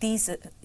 30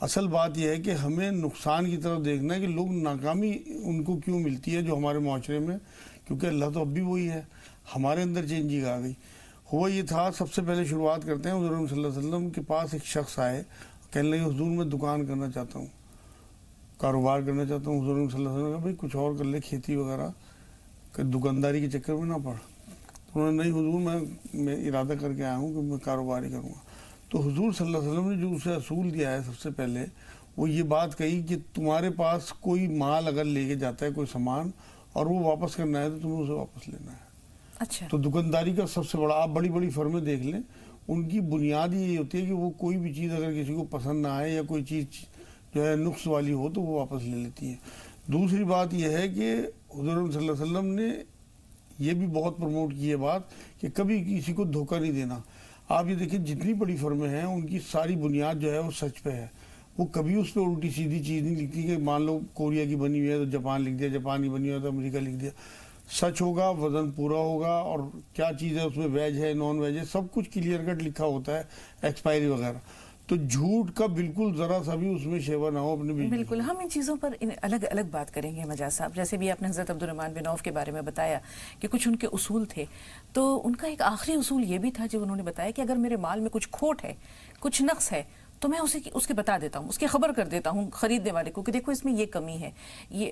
اصل بات یہ ہے کہ ہمیں نقصان کی طرف دیکھنا ہے کہ لوگ ناکامی ان کو کیوں ملتی ہے جو ہمارے معاشرے میں، کیونکہ اللہ تو اب بھی وہی ہے، ہمارے اندر چینجنگ آ گئی. ہوا یہ تھا، سب سے پہلے شروعات کرتے ہیں حضور صلی اللہ علیہ وسلم کے پاس ایک شخص آئے، کہنے لگے حضور میں دکان کرنا چاہتا ہوں، کاروبار کرنا چاہتا ہوں. حضور صلی اللہ علیہ وسلم نے کہا بھائی کچھ اور کر لے، کھیتی وغیرہ، کہ دکانداری کے چکر میں نہ پڑ. تو انہوں نے نہیں حضور میں ارادہ کر کے آیا ہوں کہ میں کاروبار ہی کروں گا. تو حضور صلی اللہ علیہ وسلم نے جو اسے اصول دیا ہے سب سے پہلے وہ یہ بات کہی کہ تمہارے پاس کوئی مال اگر لے کے جاتا ہے کوئی سامان اور وہ واپس کرنا ہے تو تمہیں اسے واپس لینا ہے. اچھا. تو دکانداری کا سب سے بڑا، آپ بڑی بڑی فرمیں دیکھ لیں، ان کی بنیاد یہی ہوتی ہے کہ وہ کوئی بھی چیز اگر کسی کو پسند نہ آئے یا کوئی چیز جو ہے نقص والی ہو تو وہ واپس لے لیتی ہے. دوسری بات یہ ہے کہ حضور صلی اللہ علیہ وسلم نے یہ بھی بہت پروموٹ کی ہے بات کہ کبھی کسی کو دھوکہ نہیں دینا. آپ یہ دیکھیں جتنی بڑی فرمیں ہیں ان کی ساری بنیاد جو ہے وہ سچ پہ ہے. وہ کبھی اس پہ الٹی سیدھی چیز نہیں لکھتی کہ مان لو کوریا کی بنی ہوئی ہے تو جاپان لکھ دیا، جاپان کی بنی ہوئی ہے تو امریکہ لکھ دیا. سچ ہوگا، وزن پورا ہوگا، اور کیا چیز ہے اس میں ویج ہے نان ویج ہے سب کچھ کلیئر کٹ لکھا ہوتا ہے، ایکسپائری وغیرہ. تو جھوٹ کا بالکل ذرا سا بھی اس میں شیوا نہ ہو اپنے بھی. بالکل. ہم ان چیزوں پر الگ الگ بات کریں گے مجاز صاحب. جیسے بھی آپ نے حضرت عبد الرحمن بن عوف کے بارے میں بتایا کہ کچھ ان کے اصول تھے، تو ان کا ایک آخری اصول یہ بھی تھا جب انہوں نے بتایا کہ اگر میرے مال میں کچھ کھوٹ ہے، کچھ نقص ہے، تو میں اس کے بتا دیتا ہوں، اس کی خبر کر دیتا ہوں خریدنے والے کو کہ دیکھو اس میں یہ کمی ہے. یہ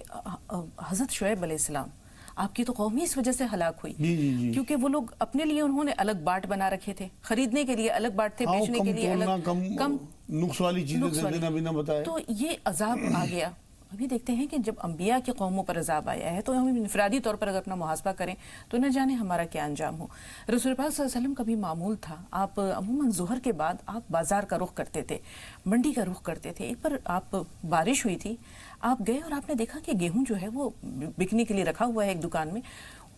حضرت شعیب علیہ السلام آپ کی تو قوم ہی اس وجہ سے ہلاک ہوئی کیونکہ وہ لوگ اپنے لیے انہوں نے الگ باٹ بنا رکھے تھے، خریدنے کے لیے الگ باٹ تھے، بیچنے کے لیے الگ، کم نقص والی چیزیں دینا بھی نہ بتایا. تو یہ عذاب آ گیا. ابھی دیکھتے ہیں کہ جب انبیاء کی قوموں پر عذاب آیا ہے تو ہم انفرادی طور پر اگر اپنا محاسبہ کریں تو نہ جانے ہمارا کیا انجام ہو. رسول پاک صلی اللہ علیہ وسلم کا بھی معمول تھا، آپ عموماً ظہر کے بعد آپ بازار کا رخ کرتے تھے، منڈی کا رخ کرتے تھے. ایک بار آپ بارش ہوئی تھی، آپ گئے اور آپ نے دیکھا کہ گیہوں جو ہے وہ بکنے کے لیے رکھا ہوا ہے ایک دکان میں،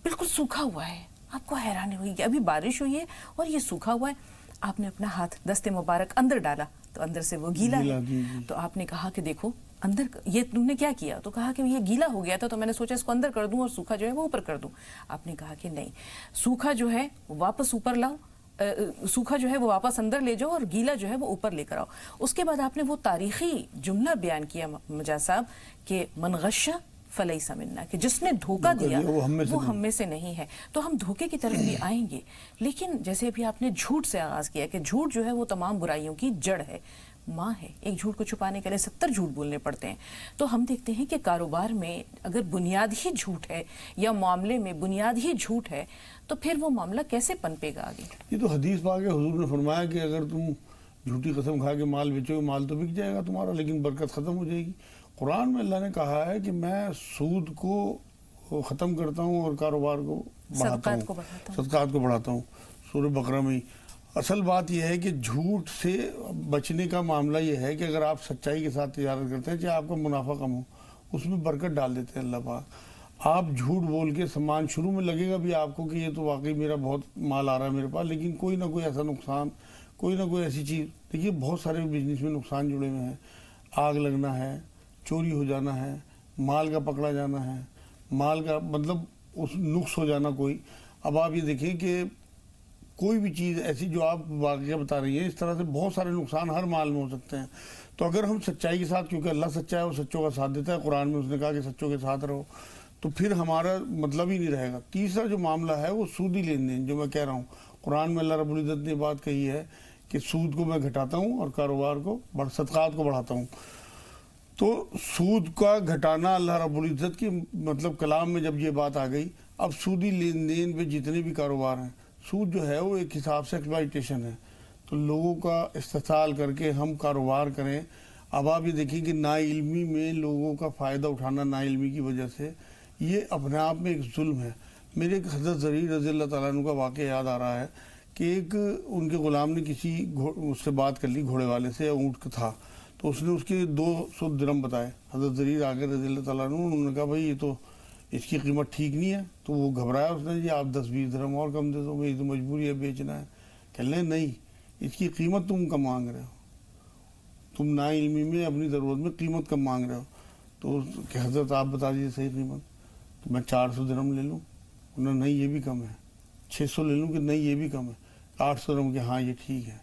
بالکل سوکھا ہوا ہے. آپ کو حیرانی ہوئی کہ ابھی بارش ہوئی ہے اور یہ سوکھا ہوا ہے. آپ نے اپنا ہاتھ دست مبارک اندر ڈالا تو اندر سے وہ گیلا ہے. تو آپ نے کہا کہ دیکھو اندر یہ تم نے کیا کیا؟ تو کہا کہ یہ گیلا ہو گیا تھا تو میں نے سوچا اس کو اندر کر دوں اور سوکھا جو ہے وہ اوپر کر دوں. آپ نے کہا کہ نہیں، سوکھا جو ہے واپس اوپر لاؤ، سوکھا جو ہے وہ واپس اندر لے جاؤ اور گیلا جو ہے وہ اوپر لے کر آؤ. اس کے بعد آپ نے وہ تاریخی جملہ بیان کیا مجاز صاحب کہ من غش فلیس منا، کہ جس نے دھوکہ دیا وہ ہم میں سے نہیں ہے. تو ہم دھوکے کی طرف بھی آئیں گے، لیکن جیسے ابھی آپ نے جھوٹ سے آغاز کیا کہ جھوٹ جو ہے وہ تمام برائیوں کی جڑ ہے، ماں ہے. ایک جھوٹ کو چھپانے کے لیے 70 جھوٹ بولنے پڑتے ہیں. تو ہم دیکھتے ہیں کہ کاروبار میں اگر بنیاد ہی جھوٹ ہے یا معاملے میں بنیاد ہی جھوٹ ہے تو پھر وہ معاملہ کیسے پنپے گا آگے؟ یہ تو حدیث پاک ہے، حضور نے فرمایا کہ اگر تم جھوٹی قسم کھا کے مال بیچو گے مال تو بک جائے گا تمہارا، لیکن برکت ختم ہو جائے گی. قرآن میں اللہ نے کہا ہے کہ میں سود کو ختم کرتا ہوں اور کاروبار کو بڑھاتا ہوں، صدقات کو بڑھاتا ہوں. سورہ بقرہ میں. اصل بات یہ ہے کہ جھوٹ سے بچنے کا معاملہ یہ ہے کہ اگر آپ سچائی کے ساتھ تجارت کرتے ہیں چاہے آپ کا منافع کم ہو، اس میں برکت ڈال دیتے ہیں اللہ پاک. آپ جھوٹ بول کے سامان شروع میں لگے گا بھی آپ کو کہ یہ تو واقعی میرا بہت مال آ رہا ہے میرے پاس، لیکن کوئی نہ کوئی ایسا نقصان، کوئی نہ کوئی ایسی چیز. دیکھیے بہت سارے بزنس میں نقصان جڑے ہوئے ہیں. آگ لگنا ہے، چوری ہو جانا ہے، مال کا پکڑا جانا ہے، مال کا مطلب اس نقص ہو جانا کوئی. اب آپ یہ دیکھیں کہ کوئی بھی چیز ایسی جو آپ واقعہ بتا رہی ہیں، اس طرح سے بہت سارے نقصان ہر مال میں ہو سکتے ہیں. تو اگر ہم سچائی کے ساتھ، کیونکہ اللہ سچا ہے وہ سچوں کا ساتھ دیتا ہے، قرآن میں اس نے کہا کہ سچوں کے ساتھ رہو، تو پھر ہمارا مطلب ہی نہیں رہے گا. تیسرا جو معاملہ ہے وہ سودی لین دین، جو میں کہہ رہا ہوں، قرآن میں اللہ رب العزت نے بات کہی ہے کہ سود کو میں گھٹاتا ہوں اور کاروبار کو صدقات کو بڑھاتا ہوں. تو سود کا گھٹانا اللہ رب العزت کی مطلب کلام میں جب یہ بات آ گئی، اب سودی لین دین پہ جتنے بھی کاروبار ہیں، سود جو ہے وہ ایک حساب سے ایکسپلائٹیشن ہے. تو لوگوں کا استحصال کر کے ہم کاروبار کریں. اب آپ یہ دیکھیں کہ نا علمی میں لوگوں کا فائدہ اٹھانا نا علمی کی وجہ سے، یہ اپنے آپ میں ایک ظلم ہے. میرے ایک حضرت زریر رضی اللہ تعالیٰ عنہ کا واقعہ یاد آ رہا ہے کہ ایک ان کے غلام نے کسی اس سے بات کر لی، گھوڑے والے سے، اونٹ کا تھا، تو اس نے اس کے 200 درہم بتائے. حضرت زریر آگے رضی اللہ تعالیٰ عنہ، انہوں نے کہا بھائی یہ تو اس کی قیمت ٹھیک نہیں ہے. تو وہ گھبرایا، اس نے جی آپ 10-20 درہم اور کم دے دو، میری تو مجبوری ہے بیچنا ہے. کہہ لیں نہیں، اس کی قیمت تم کم مانگ رہے ہو، تم نا علمی میں اپنی ضرورت میں قیمت کم مانگ رہے ہو. تو کہ حضرت آپ بتا دیجیے صحیح قیمت. تو میں 400 درہم لے لوں؟ انہوں نے نہیں یہ بھی کم ہے. 600 لے لوں؟ کہ نہیں یہ بھی کم ہے. 800 درہم کہ ہاں یہ ٹھیک ہے.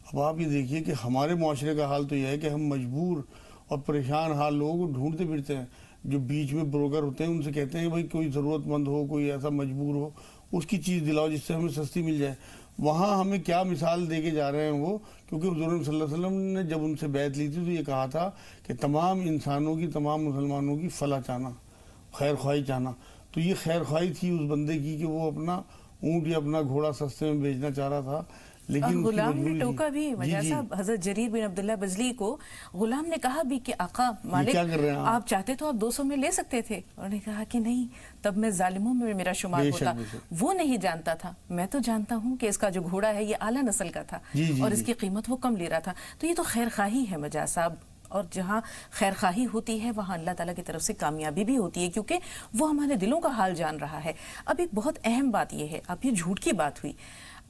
اب آپ یہ دیکھیے کہ ہمارے معاشرے کا حال تو یہ ہے کہ ہم مجبور اور پریشان حال لوگوں کو ڈھونڈتے پھرتے ہیں، جو بیچ میں بروکر ہوتے ہیں ان سے کہتے ہیں بھائی کوئی ضرورت مند ہو، کوئی ایسا مجبور ہو، اس کی چیز دلاؤ جس سے ہمیں سستی مل جائے. وہاں ہمیں کیا مثال دے کے جا رہے ہیں وہ، کیونکہ حضور صلی اللہ علیہ وسلم نے جب ان سے بیعت لی تھی تو یہ کہا تھا کہ تمام انسانوں کی، تمام مسلمانوں کی فلاح چاہنا، خیر خواہی چاہنا. تو یہ خیر خواہی تھی اس بندے کی کہ وہ اپنا اونٹ یا اپنا گھوڑا سستے میں بیچنا چاہ رہا تھا، لیکن اور اس کی غلام نے مجبوری ٹوکا تھی. بھی جی مجاز جی صاحب، حضرت جریر بن عبداللہ بجلی کو غلام نے کہا بھی کہ آقا مالک کیا کر رہے ہیں آپ چاہتے تو آپ 200 میں لے سکتے تھے. انہوں نے کہا کہ نہیں، تب میں ظالموں میں میرا شمار بے شک، ہوتا. بے شک. وہ نہیں جانتا تھا، میں تو جانتا ہوں کہ اس کا جو گھوڑا ہے یہ اعلیٰ نسل کا تھا جی جی اور اس جی. کی قیمت وہ کم لے رہا تھا. تو یہ تو خیر خواہی ہے مجاز صاحب، اور جہاں خیر خواہی ہوتی ہے وہاں اللہ تعالیٰ کی طرف سے کامیابی بھی ہوتی ہے، کیونکہ وہ ہمارے دلوں کا حال جان رہا ہے. اب ایک بہت اہم بات یہ ہے، اب یہ جھوٹ کی بات ہوئی.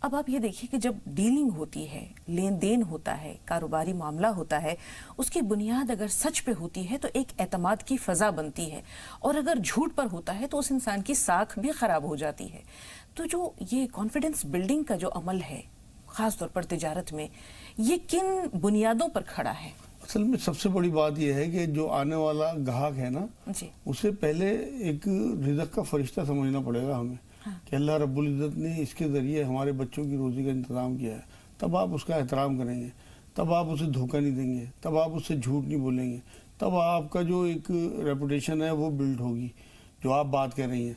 اب آپ یہ دیکھیے کہ جب ڈیلنگ ہوتی ہے، لین دین ہوتا ہے، کاروباری معاملہ ہوتا ہے، اس کی بنیاد اگر سچ پہ ہوتی ہے تو ایک اعتماد کی فضا بنتی ہے، اور اگر جھوٹ پر ہوتا ہے تو اس انسان کی ساکھ بھی خراب ہو جاتی ہے. تو جو یہ کانفیڈنس بلڈنگ کا جو عمل ہے خاص طور پر تجارت میں، یہ کن بنیادوں پر کھڑا ہے؟ اصل میں سب سے بڑی بات یہ ہے کہ جو آنے والا گاہک ہے نا، جی اسے پہلے ایک رزق کا فرشتہ سمجھنا پڑے گا ہمیں، کہ اللہ رب العزت نے اس کے ذریعے ہمارے بچوں کی روزی کا انتظام کیا ہے. تب آپ اس کا احترام کریں گے، تب آپ اسے دھوکہ نہیں دیں گے، تب آپ اس سے جھوٹ نہیں بولیں گے، تب آپ کا جو ایک ریپوٹیشن ہے وہ بلڈ ہوگی جو آپ بات کر رہی ہیں.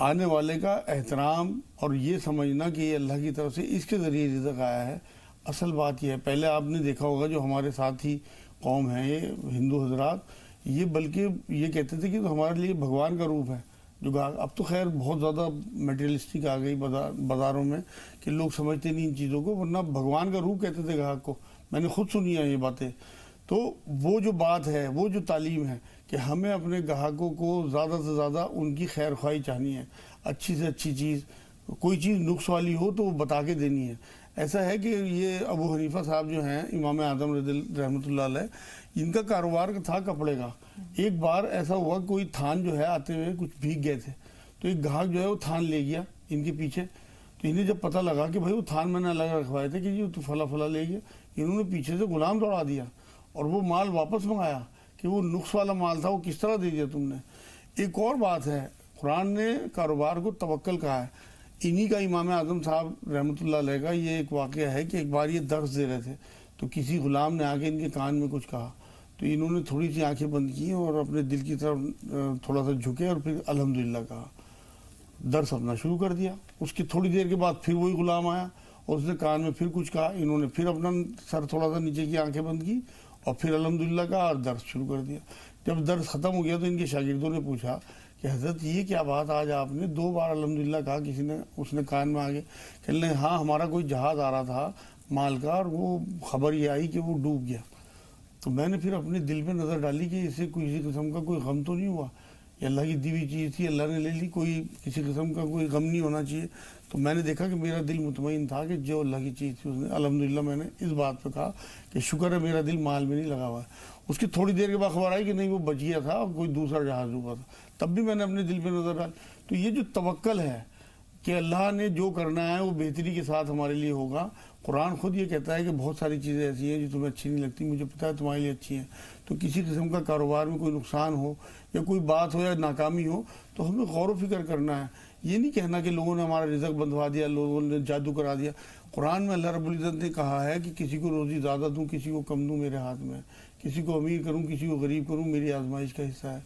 آنے والے کا احترام اور یہ سمجھنا کہ یہ اللہ کی طرف سے اس کے ذریعے رزق آیا ہے. اصل بات یہ ہے، پہلے آپ نے دیکھا ہوگا جو ہمارے ساتھی قوم ہیں یہ ہندو حضرات، یہ بلکہ یہ کہتے تھے کہ تو ہمارے لیے بھگوان کا روپ ہے جو گاہک. اب تو خیر بہت زیادہ میٹیریلسٹک آ گئی بازاروں میں کہ لوگ سمجھتے نہیں ان چیزوں کو، ورنہ بھگوان کا روپ کہتے تھے گاہک کو. میں نے خود سنی ہے یہ باتیں. تو وہ جو بات ہے، وہ جو تعلیم ہے کہ ہمیں اپنے گاہکوں کو زیادہ سے زیادہ ان کی خیر خواہی چاہنی ہے، اچھی سے اچھی چیز، کوئی چیز نقص والی ہو تو وہ بتا کے دینی ہے. ایسا ہے کہ یہ ابو حنیفہ صاحب جو ہیں، امام اعظم رحمۃ اللہ علیہ، ان کا کاروبار تھا کپڑے کا. ایک بار ایسا ہوا کوئی تھان جو ہے آتے ہوئے کچھ بھیگ گئے تھے، تو ایک گاہک جو ہے وہ تھان لے گیا ان کے پیچھے. تو انہیں جب پتہ لگا کہ بھائی وہ تھان میں نے الگ رکھوائے تھے کہ یہ تو فلا فلا لے گیا، انہوں نے پیچھے سے غلام دوڑا دیا اور وہ مال واپس منگایا کہ وہ نقص والا مال تھا، وہ کس طرح دے دیا تم نے. ایک اور بات ہے، قرآن نے کاروبار کو توکل کہا ہے. انہی کا امام اعظم صاحب رحمۃ اللہ علیہ کا یہ ایک واقعہ ہے کہ ایک بار یہ درس دے رہے تھے تو کسی غلام نے آگے ان کے کان میں کچھ کہا، تو انہوں نے تھوڑی سی آنکھیں بند کی اور اپنے دل کی طرف تھوڑا سا جھکے اور پھر الحمدللہ کہا، درس اپنا شروع کر دیا. اس کی تھوڑی دیر کے بعد پھر وہی غلام آیا اور اس نے کان میں پھر کچھ کہا، انہوں نے پھر اپنا سر تھوڑا سا نیچے کی آنکھیں بند کی اور پھر الحمدللہ کہا اور درس شروع کر دیا. جب درس ختم ہو گیا تو ان کے شاگردوں نے پوچھا کہ حضرت یہ کیا بات، آج آپ نے 2 بار الحمدللہ کہا، کسی نے اس نے کان میں آگے کہنے لگے ہاں ہمارا کوئی جہاز آ رہا تھا مال کا اور وہ خبر یہ آئی کہ وہ ڈوب گیا. تو میں نے پھر اپنے دل پہ نظر ڈالی کہ اسے کسی قسم کا کوئی غم تو نہیں ہوا، یہ اللہ کی دی ہوئی چیز تھی، اللہ نے لے لی، کوئی کسی قسم کا کوئی غم نہیں ہونا چاہیے. تو میں نے دیکھا کہ میرا دل مطمئن تھا کہ جو اللہ کی چیز تھی اس نے الحمدللہ. میں نے اس بات پہ کہا کہ شکر ہے میرا دل مال میں نہیں لگا ہوا ہے. اس کی تھوڑی دیر کے بعد خبر آئی کہ نہیں وہ بچ گیا تھا اور کوئی دوسرا جہاز ڈوبا تھا، تب بھی میں نے اپنے دل پہ نظر ڈالی. تو یہ جو توکل ہے کہ اللہ نے جو کرنا ہے وہ بہتری کے ساتھ ہمارے لیے ہوگا. قرآن خود یہ کہتا ہے کہ بہت ساری چیزیں ایسی ہیں جو تمہیں اچھی نہیں لگتی، مجھے پتہ ہے تمہارے لیے اچھی ہیں. تو کسی قسم کا کاروبار میں کوئی نقصان ہو یا کوئی بات ہو یا ناکامی ہو تو ہمیں غور و فکر کرنا ہے. یہ نہیں کہنا کہ لوگوں نے ہمارا رزق بندھوا دیا، لوگوں نے جادو کرا دیا. قرآن میں اللہ رب العزت نے کہا ہے کہ کسی کو روزی زیادہ دوں، کسی کو کم دوں، میرے ہاتھ میں ہے. کسی کو امیر کروں، کسی کو غریب کروں، میری آزمائش کا حصہ ہے.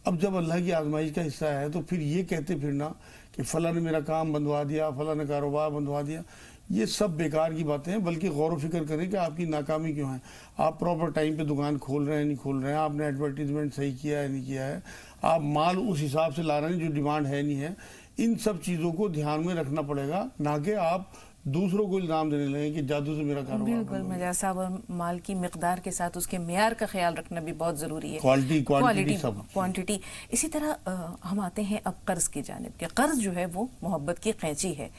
اب جب اللہ کی آزمائش کا حصہ ہے تو پھر یہ کہتے پھرنا کہ فلاں نے میرا کام بندھوا دیا، فلاں نے کاروبار بندھوا دیا، یہ سب بیکار کی باتیں ہیں. بلکہ غور و فکر کریں کہ آپ کی ناکامی کیوں ہے. آپ پراپر ٹائم پہ دکان کھول رہے ہیں نہیں کھول رہے ہیں، آپ نے ایڈورٹیزمنٹ صحیح کیا ہے نہیں کیا ہے، آپ مال اس حساب سے لا رہے ہیں جو ڈیمانڈ ہے نہیں ہے. ان سب چیزوں کو دھیان میں رکھنا پڑے گا، نہ کہ آپ دوسروں کو الزام دینے لگیں کہ جادو سے میرا کاروبار. بالکل مجاز صاحب، اور مال کی مقدار کے ساتھ اس کے معیار کا خیال رکھنا بھی بہت ضروری ہے، کوالٹی سب کوانٹٹی. اسی طرح ہم آتے ہیں اب قرض کی جانب، کہ قرض جو ہے وہ محبت کی قینچی ہے.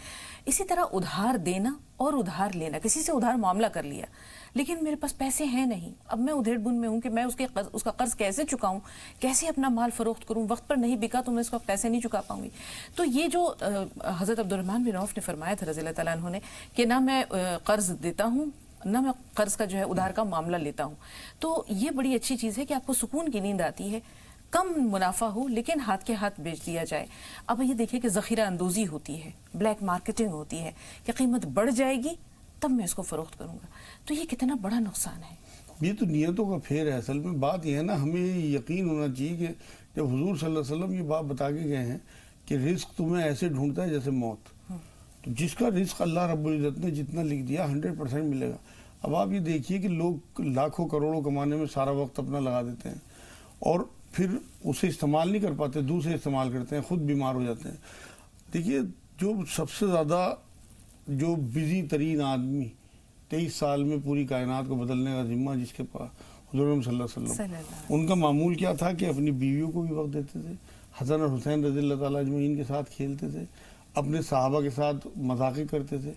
اسی طرح ادھار دینا اور ادھار لینا، کسی سے ادھار معاملہ کر لیا لیکن میرے پاس پیسے ہیں نہیں، اب میں ادھیڑ بن میں ہوں کہ میں اس کا قرض کیسے چکاؤں، کیسے اپنا مال فروخت کروں، وقت پر نہیں بکا تو میں اس کو پیسے نہیں چکا پاؤں گی. تو یہ جو حضرت عبد الرحمن بن عوف نے فرمایا تھا رضی اللہ تعالیٰ عنہ نے کہ نہ میں قرض دیتا ہوں نہ میں قرض کا جو ہے ادھار کا معاملہ لیتا ہوں. تو یہ بڑی اچھی چیز ہے کہ آپ کو سکون کی نیند آتی ہے, کم منافع ہو لیکن ہاتھ کے ہاتھ بیچ دیا جائے. اب یہ دیکھیں کہ ذخیرہ اندوزی ہوتی ہے, بلیک مارکیٹنگ ہوتی ہے کہ قیمت بڑھ جائے گی تب میں اس کو فروخت کروں گا. تو یہ کتنا بڑا نقصان ہے. یہ تو نیتوں کا پھیر ہے. اصل میں بات یہ ہے نا, ہمیں یقین ہونا چاہیے کہ جب حضور صلی اللہ علیہ وسلم یہ بات بتا کے گئے ہیں کہ رزق تمہیں ایسے ڈھونڈتا ہے جیسے موت, تو جس کا رزق اللہ رب العزت نے جتنا لکھ دیا 100% ملے گا. اب آپ یہ دیکھیے کہ لوگ لاکھوں کروڑوں کمانے میں سارا وقت اپنا لگا دیتے ہیں اور پھر اسے استعمال نہیں کر پاتے, دوسرے استعمال کرتے ہیں, خود بیمار ہو جاتے ہیں. دیکھیے جو سب سے زیادہ جو بزی ترین آدمی 23 سال میں پوری کائنات کو بدلنے کا ذمہ جس کے پاس, حضور صلی اللہ علیہ وسلم, ان کا معمول کیا تھا کہ اپنی بیویوں کو بھی وقت دیتے تھے, حسن اور حسین رضی اللہ تعالیٰ اجمعین کے ساتھ کھیلتے تھے, اپنے صحابہ کے ساتھ مذاقیں کرتے تھے,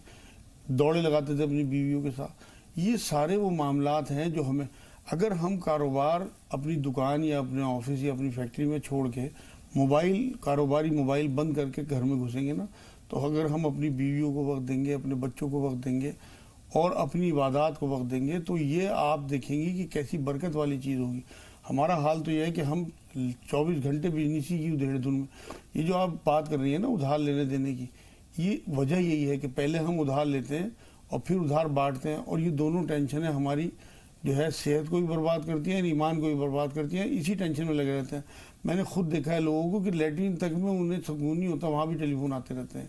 دوڑے لگاتے تھے اپنی بیویوں کے ساتھ. یہ سارے وہ معاملات ہیں جو ہمیں, اگر ہم کاروبار اپنی دکان یا اپنے آفس یا اپنی فیکٹری میں چھوڑ کے کاروباری موبائل بند کر کے گھر میں گھسیں گے نا, تو اگر ہم اپنی بیویوں کو وقت دیں گے, اپنے بچوں کو وقت دیں گے اور اپنی عبادات کو وقت دیں گے, تو یہ آپ دیکھیں گے کہ کیسی برکت والی چیز ہوگی. ہمارا حال تو یہ ہے کہ ہم 24 گھنٹے بزنس ہی کی ادھیڑ دھن میں. یہ جو آپ بات کر رہی ہیں نا ادھار لینے دینے کی, یہ وجہ یہی ہے کہ پہلے ہم ادھار لیتے ہیں اور پھر ادھار بانٹتے ہیں, اور یہ دونوں ٹینشنیں ہماری جو ہے صحت کو بھی برباد کرتی ہیں, ایمان کو بھی برباد کرتی ہیں. اسی ٹینشن میں لگے رہتے ہیں. میں نے خود دیکھا ہے لوگوں کو کہ لیٹرین تک میں انہیں سکون نہیں ہوتا, وہاں بھی ٹیلی فون آتے رہتے ہیں,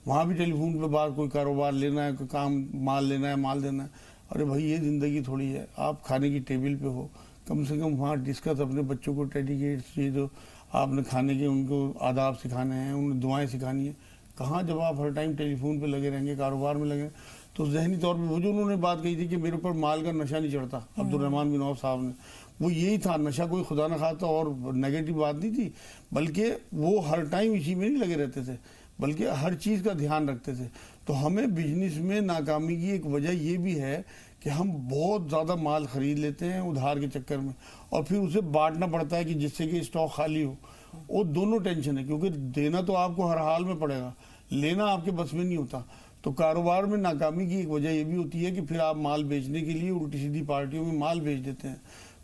وہاں بھی ٹیلی فون پہ بات, کوئی کاروبار لینا ہے, کوئی کام مال لینا ہے, مال دینا ہے. ارے بھائی یہ زندگی تھوڑی ہے. آپ کھانے کی ٹیبل پہ ہو, کم سے کم وہاں ڈسکس اپنے بچوں کو ڈیڈیکیٹ, یہ جو آپ نے کھانے کے ان کو آداب سکھانے ہیں, انہیں دعائیں سکھانی ہیں. کہاں جب آپ ہر ٹائم ٹیلی فون پہ لگے رہیں گے, کاروبار میں لگے, تو ذہنی طور پہ وہ جو انہوں نے بات کہی تھی کہ میرے اوپر مال کا نشہ نہیں چڑھتا, عبد الرحمن بن عوف صاحب نے, وہ یہی تھا. نشہ کوئی خدا نہ خواستہ اور نیگیٹو بات نہیں تھی, بلکہ وہ ہر ٹائم اسی میں نہیں لگے رہتے تھے, بلکہ ہر چیز کا دھیان رکھتے تھے. تو ہمیں بزنس میں ناکامی کی ایک وجہ یہ بھی ہے کہ ہم بہت زیادہ مال خرید لیتے ہیں ادھار کے چکر میں, اور پھر اسے بانٹنا پڑتا ہے کہ جس سے کہ اسٹاک خالی ہو. وہ دونوں ٹینشن ہے, کیونکہ دینا تو آپ کو ہر حال میں پڑے گا, لینا آپ کے بس میں نہیں ہوتا. تو کاروبار میں ناکامی کی ایک وجہ یہ بھی ہوتی ہے کہ پھر آپ مال بیچنے کے لیے الٹی سیدھی پارٹیوں میں مال بیچ دیتے ہیں.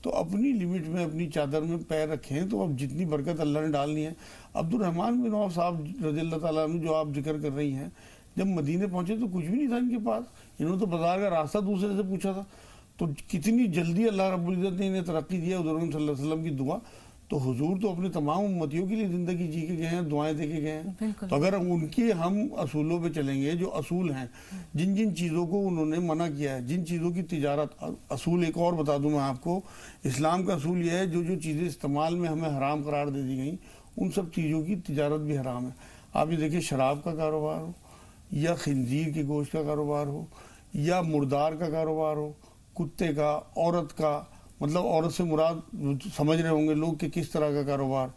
تو اپنی لیمٹ میں, اپنی چادر میں پیر رکھیں, تو اب جتنی برکت اللہ نے ڈالنی ہے. عبد الرحمن بن عوف صاحب رضی اللہ تعالیٰ عنہ جو آپ ذکر کر رہی ہیں, جب مدینے پہنچے تو کچھ بھی نہیں تھا ان کے پاس. انہوں نے تو بازار کا راستہ دوسرے سے پوچھا تھا. تو کتنی جلدی اللہ رب العزت نے انہیں ترقی دیا, حضور صلی اللہ علیہ وسلم کی دعا. تو حضور تو اپنے تمام امتیوں کے لیے زندگی جی کے گئے ہیں, دعائیں دے کے گئے ہیں. تو اگر ان کی ہم اصولوں پہ چلیں گے, جو اصول ہیں, جن جن چیزوں کو انہوں نے منع کیا ہے, جن چیزوں کی تجارت, اصول ایک اور بتا دوں میں آپ کو, اسلام کا اصول یہ ہے جو جو چیزیں استعمال میں ہمیں حرام قرار دے دی گئیں, ان سب چیزوں کی تجارت بھی حرام ہے. آپ یہ دیکھیں, شراب کا کاروبار ہو, یا خنزیر کے گوشت کا کاروبار ہو, یا مردار کا کاروبار ہو, کتے کا, عورت کا, مطلب عورت سے مراد سمجھ رہے ہوں گے لوگ کہ کس طرح کا کاروبار.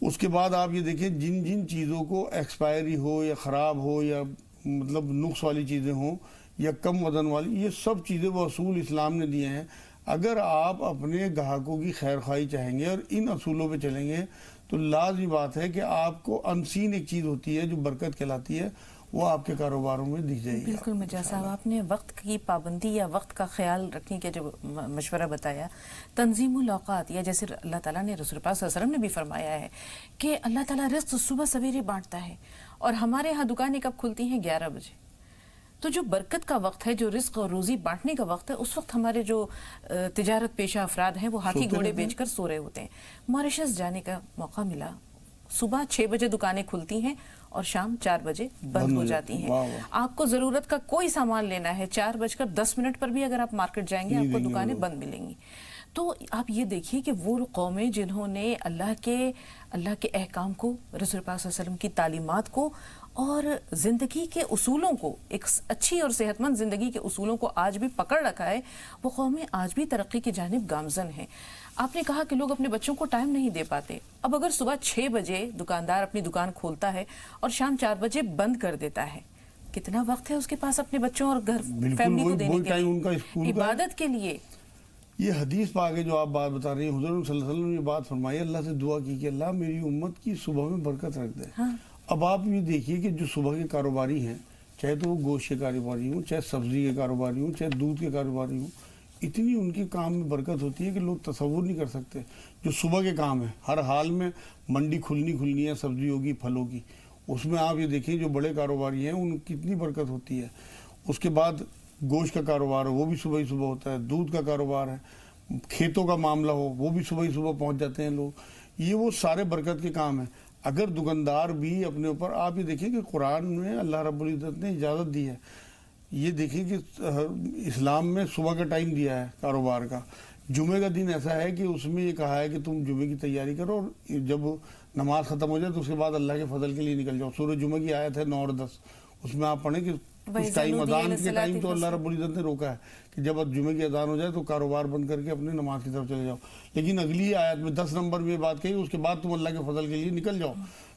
اس کے بعد آپ یہ دیکھیں جن جن چیزوں کو ایکسپائری ہو یا خراب ہو یا مطلب نقص والی چیزیں ہوں یا کم وزن والی, یہ سب چیزیں وہ اصول اسلام نے دیے ہیں. اگر آپ اپنے گاہکوں کی خیر خواہی چاہیں گے اور ان اصولوں پہ چلیں گے, تو لازمی بات ہے کہ آپ کو انسین ایک چیز ہوتی ہے جو برکت کہلاتی ہے, وہ آپ کے کاروباروں میں دکھ جائے گی. بالکل مجاز صاحب, آپ نے وقت کی پابندی یا وقت کا خیال رکھنے کا جو مشورہ بتایا, تنظیم الاوقات, یا جیسے اللہ تعالیٰ نے رسول پاک صلی اللہ علیہ وسلم نے بھی فرمایا ہے کہ اللہ تعالیٰ رزق صبح سویرے بانٹتا ہے, اور ہمارے ہاں دکانیں کب کھلتی ہیں؟ 11 بجے. تو جو برکت کا وقت ہے, جو رزق اور روزی بانٹنے کا وقت ہے, اس وقت ہمارے جو تجارت پیشہ افراد ہیں وہ ہاتھی گھوڑے بیچ کر سو رہے ہوتے ہیں. ماریشس جانے کا موقع ملا, صبح 6 بجے دکانیں کھلتی ہیں اور شام 4 بجے بند ہو جاتی ہیں. آپ کو ضرورت کا کوئی سامان لینا ہے, 4:10 پر بھی اگر آپ مارکیٹ جائیں گے آپ کو دکانیں بند ملیں گی. تو آپ یہ دیکھیے کہ وہ قومیں جنہوں نے اللہ کے احکام کو, رسول پاک صلی اللہ علیہ وسلم کی تعلیمات کو اور زندگی کے اصولوں کو, ایک اچھی اور صحت مند زندگی کے اصولوں کو آج بھی پکڑ رکھا ہے, وہ قومیں آج بھی ترقی کی جانب گامزن ہیں. آپ نے کہا کہ لوگ اپنے بچوں کو ٹائم نہیں دے پاتے. اب اگر صبح 6 بجے دکاندار اپنی دکان کھولتا ہے اور شام 4 بجے بند کر دیتا ہے, کتنا وقت ہے اس کے پاس اپنے بچوں اور گھر فیملی کو دینے کے لیے, عبادت کے لیے؟ یہ حدیث پاک ہے جو آپ بات بتا رہی ہیں, حضور صلی اللہ علیہ وسلم نے یہ بات فرمائی, اللہ سے دعا کی کہ اللہ میری امت کی صبح میں برکت رکھ دے. اب آپ یہ دیکھیے کہ جو صبح کے کاروباری ہیں, چاہے تو وہ گوشت کے کاروباری ہوں، چاہے سبزی کے کاروباری ہوں، چاہے دودھ کے کاروباری ہوں، اتنی ان کے کام میں برکت ہوتی ہے کہ لوگ تصور نہیں کر سکتے. جو صبح کے کام ہیں، ہر حال میں منڈی کھلنی ہے، سبزی ہوگی، پھل ہوگی، اس میں آپ یہ دیکھیں جو بڑے کاروباری ہیں ان کی کتنی برکت ہوتی ہے. اس کے بعد گوشت کا کاروبار ہے وہ بھی صبح ہی صبح ہوتا ہے، دودھ کا کاروبار ہے، کھیتوں کا معاملہ ہو وہ بھی صبح ہی صبح پہنچ جاتے ہیں لوگ. یہ وہ سارے برکت کے کام ہیں. اگر دکاندار بھی اپنے اوپر، آپ یہ دیکھیں کہ قرآن میں اللہ رب العزت نے اجازت دی ہے. یہ دیکھیں کہ اسلام میں صبح کا ٹائم دیا ہے کاروبار کا. جمعے کا دن ایسا ہے کہ اس میں یہ کہا ہے کہ تم جمعے کی تیاری کرو اور جب نماز ختم ہو جائے تو اس کے بعد اللہ کے فضل کے لیے نکل جاؤ. سورہ جمعہ کی آیت ہے 9 اور 10، اس میں آپ پڑھیں کہ کچھ ٹائم اذان کے ٹائم تو اللہ رب العزت نے روکا ہے کہ جب جمعے کی اذان ہو جائے تو کاروبار بند کر کے اپنے نماز کی طرف چلے جاؤ. لیکن اگلی آیت میں 10 نمبر میں یہ بات کہی اس کے بعد تم اللہ کے فضل کے لیے نکل جاؤ.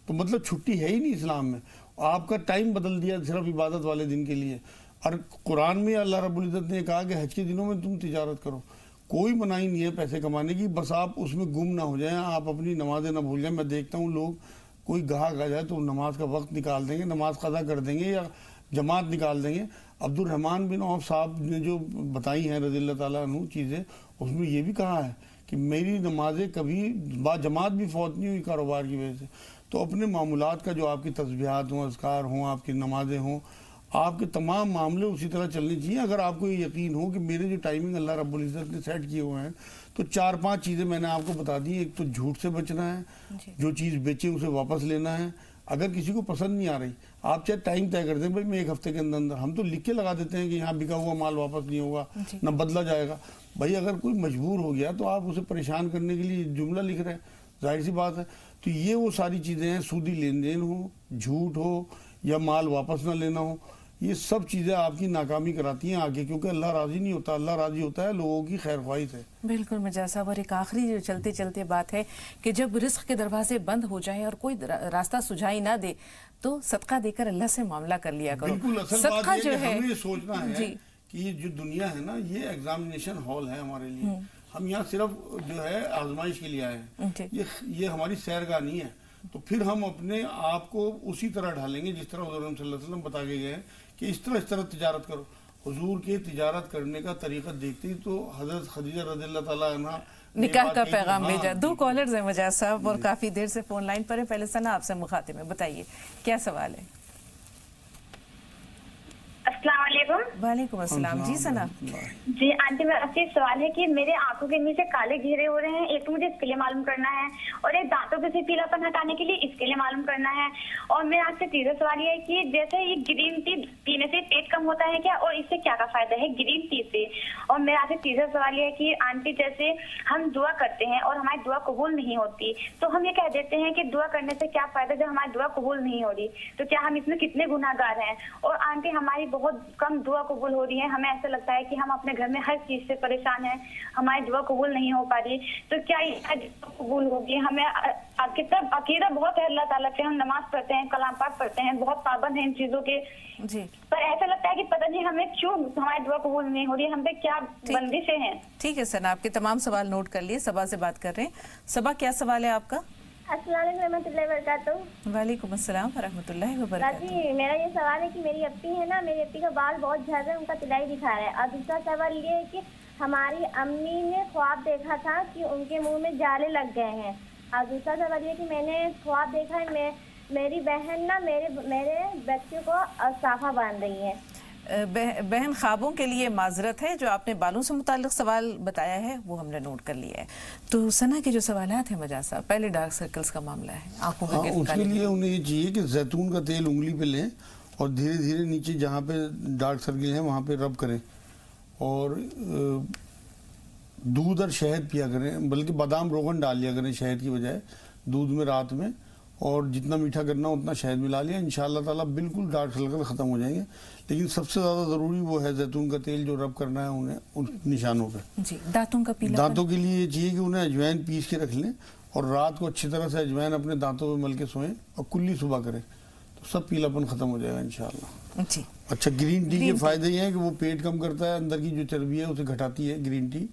تو مطلب چھٹی ہے ہی نہیں اسلام میں. آپ کا ٹائم بدل دیا صرف عبادت والے دن کے لیے. اور قرآن میں اللہ رب العزت نے کہا کہ حج کے دنوں میں تم تجارت کرو. کوئی منائی نہیں ہے پیسے کمانے کی، بس آپ اس میں گم نہ ہو جائیں، آپ اپنی نمازیں نہ بھول جائیں. میں دیکھتا ہوں لوگ کوئی گاہک آ جائے تو نماز کا وقت نکال دیں گے، نماز قضا کر دیں گے یا جماعت نکال دیں گے. عبد الرحمن بن عوف صاحب نے جو بتائی ہیں رضی اللہ تعالیٰ عنہ چیزیں، اس میں یہ بھی کہا ہے کہ میری نمازیں کبھی با جماعت بھی فوت نہیں ہوئی کاروبار کی وجہ سے. تو اپنے معمولات کا جو آپ کی تسبیحات ہوں، اذکار ہوں، آپ کی نمازیں ہوں، آپ کے تمام معاملے اسی طرح چلنے چاہیے. اگر آپ کو یہ یقین ہو کہ میرے جو ٹائمنگ اللہ رب العزت نے سیٹ کیے ہوئے ہیں تو 4-5 چیزیں میں نے آپ کو بتا دی. ایک تو جھوٹ سے بچنا ہے، جو چیز بیچے اسے واپس لینا ہے. اگر کسی کو پسند نہیں آ رہی آپ چاہے ٹائم طے کر دیں، بھائی میں 1 ہفتے کے اندر، ہم تو لکھ کے لگا دیتے ہیں کہ یہاں بکا ہوا مال واپس نہیں ہوگا نہ بدلا جائے گا. بھائی اگر کوئی مجبور ہو گیا تو آپ اسے پریشان کرنے کے لیے جملہ لکھ رہے ہیں، ظاہر سی بات ہے. تو یہ وہ ساری چیزیں ہیں، سودی لین دین ہو، جھوٹ ہو یا مال واپس نہ لینا ہو، یہ سب چیزیں آپ کی ناکامی کراتی ہیں آگے، کیونکہ اللہ راضی نہیں ہوتا. اللہ راضی ہوتا ہے لوگوں کی خیر خواہی سے. بالکل مجاز صاحب. اور ایک آخری جو چلتے چلتے بات ہے کہ جب رزق کے دروازے بند ہو جائیں اور کوئی راستہ سجھائی نہ دے تو صدقہ دے کر اللہ سے معاملہ کر لیا کرو. بالکل اصل صدقہ بات جو یہ ہے ہمیں یہ سوچنا ہے کہ یہ جو دنیا ہے نا یہ ایگزامینیشن ہال ہے ہمارے لیے. ہم یہاں صرف جو ہے آزمائش کے لیے آئے ہیں، یہ ہماری سیرگاہ نہیں ہے. تو پھر ہم اپنے آپ کو اسی طرح ڈھالیں گے جس طرح حضور صلی اللہ علیہ وسلم بتا کے گئے ہیں کہ اس طرح تجارت کرو. حضور کے تجارت کرنے کا طریقہ دیکھتے ہی تو حضرت خدیجہ رضی اللہ تعالیٰ عنہ نکاح کا پیغام بھیجا. 2 کالرز ہیں مجاز صاحب اور کافی دیر سے فون لائن پر ہے. پہلے ثنا آپ سے مخاطب ہے، بتائیے کیا سوال ہے؟ السلام علیکم. وعلیکم السلام. جی ثنا. جی آنٹی میرا آپ سے سوال ہے کہ میرے آنکھوں کے نیچے کالے گھیرے ہو رہے ہیں. ایک تو مجھے اس کے لیے معلوم کرنا ہے اور ایک دانتوں پہ سے پیلا پن ہٹانے کے لیے اس کے لیے معلوم کرنا ہے. اور میرا آپ سے تیسرا سوال یہ ہے کہ جیسے یہ گرین ٹی پینے سے پیٹ کم ہوتا ہے کیا، اور اس سے کیا فائدہ ہے گرین ٹی سے. اور میرا آپ سے تیسرا سوال یہ ہے کہ آنٹی جیسے ہم دعا کرتے ہیں اور ہماری دعا قبول نہیں ہوتی تو ہم یہ کہہ دیتے ہیں کہ دعا کرنے سے کیا فائدہ جب ہماری دعا قبول نہیں ہو رہی، تو کیا ہم اس میں کتنے گناہ گار ہیں. اور آنٹی ہماری بہت کم دعا قبول ہو رہی ہے، ہمیں ایسا لگتا ہے کہ ہم اپنے گھر میں ہر چیز سے پریشان ہیں، ہماری دعا قبول نہیں ہو پا رہی، تو کیا یہ قبول ہوگی. ہمیں عقیدہ بہت ہے اللہ تعالیٰ سے، ہم نماز پڑھتے ہیں، کلام پاک پڑھتے ہیں، بہت پابند ہیں ان چیزوں کے، پر ایسا لگتا ہے کہ پتہ نہیں ہمیں کیوں ہماری دعا قبول نہیں ہو رہی، ہم پہ کیا بندشیں ہیں. ٹھیک ہے سر، آپ کے تمام سوال نوٹ کر لیے. صبا سے بات کر رہے ہیں. صبا کیا سوال ہے آپ کا؟ السلام علیکم ورحمۃ اللہ وبرکاتہ. وعلیکم السلام ورحمۃ اللہ وبرکاتہ. جی میرا یہ سوال ہے کہ میری اپی ہے نا، میری اپی کا بال بہت جھڑ رہا ہے، ان کا تلائی دکھا رہا ہے. اور دوسرا سوال یہ ہے کہ ہماری امی نے خواب دیکھا تھا کہ ان کے منہ میں جالے لگ گئے ہیں. اور دوسرا سوال یہ کہ میں نے خواب دیکھا ہے میری بہن نا میرے بچے کو صافہ باندھ رہی ہے. بہن خوابوں کے لیے معذرت ہے. جو آپ نے بالوں سے متعلق سوال بتایا ہے وہ ہم نے نوٹ کر لیا ہے. تو ثنا کے جو سوالات ہیں مجاز صاحب، پہلے ڈارک سرکلز کا معاملہ ہے، آنکھوں کے اس کے لیے انہیں یہ چاہیے کہ زیتون کا تیل انگلی پہ لیں اور دھیرے دھیرے نیچے جہاں پہ ڈارک سرکل ہیں وہاں پہ رب کریں، اور دودھ اور شہد پیا کریں، بلکہ بادام روغن ڈال لیا کریں شہد کی بجائے دودھ میں رات میں، اور جتنا میٹھا کرنا اتنا شہد ملا لیا. انشاءاللہ تعالیٰ بالکل ڈارک سرکل ختم ہو جائیں گے. لیکن سب سے زیادہ ضروری وہ ہے زیتون کا تیل جو رب کرنا ہے انہیں ان نشانوں پہ. جی دانتوں کا پیلا، دانتوں کے لیے یہ چاہیے کہ انہیں اجوائن پیس کے رکھ لیں اور رات کو اچھی طرح سے اجوائن اپنے دانتوں پہ مل کے سوئیں اور کلی صبح کریں تو سب پیلا پن ختم ہو جائے گا انشاءاللہ. جی اچھا گرین ٹی کے فائدے یہ ہیں کہ وہ پیٹ کم کرتا ہے, اندر کی جو چربی ہے اسے گھٹاتی ہے گرین ٹی.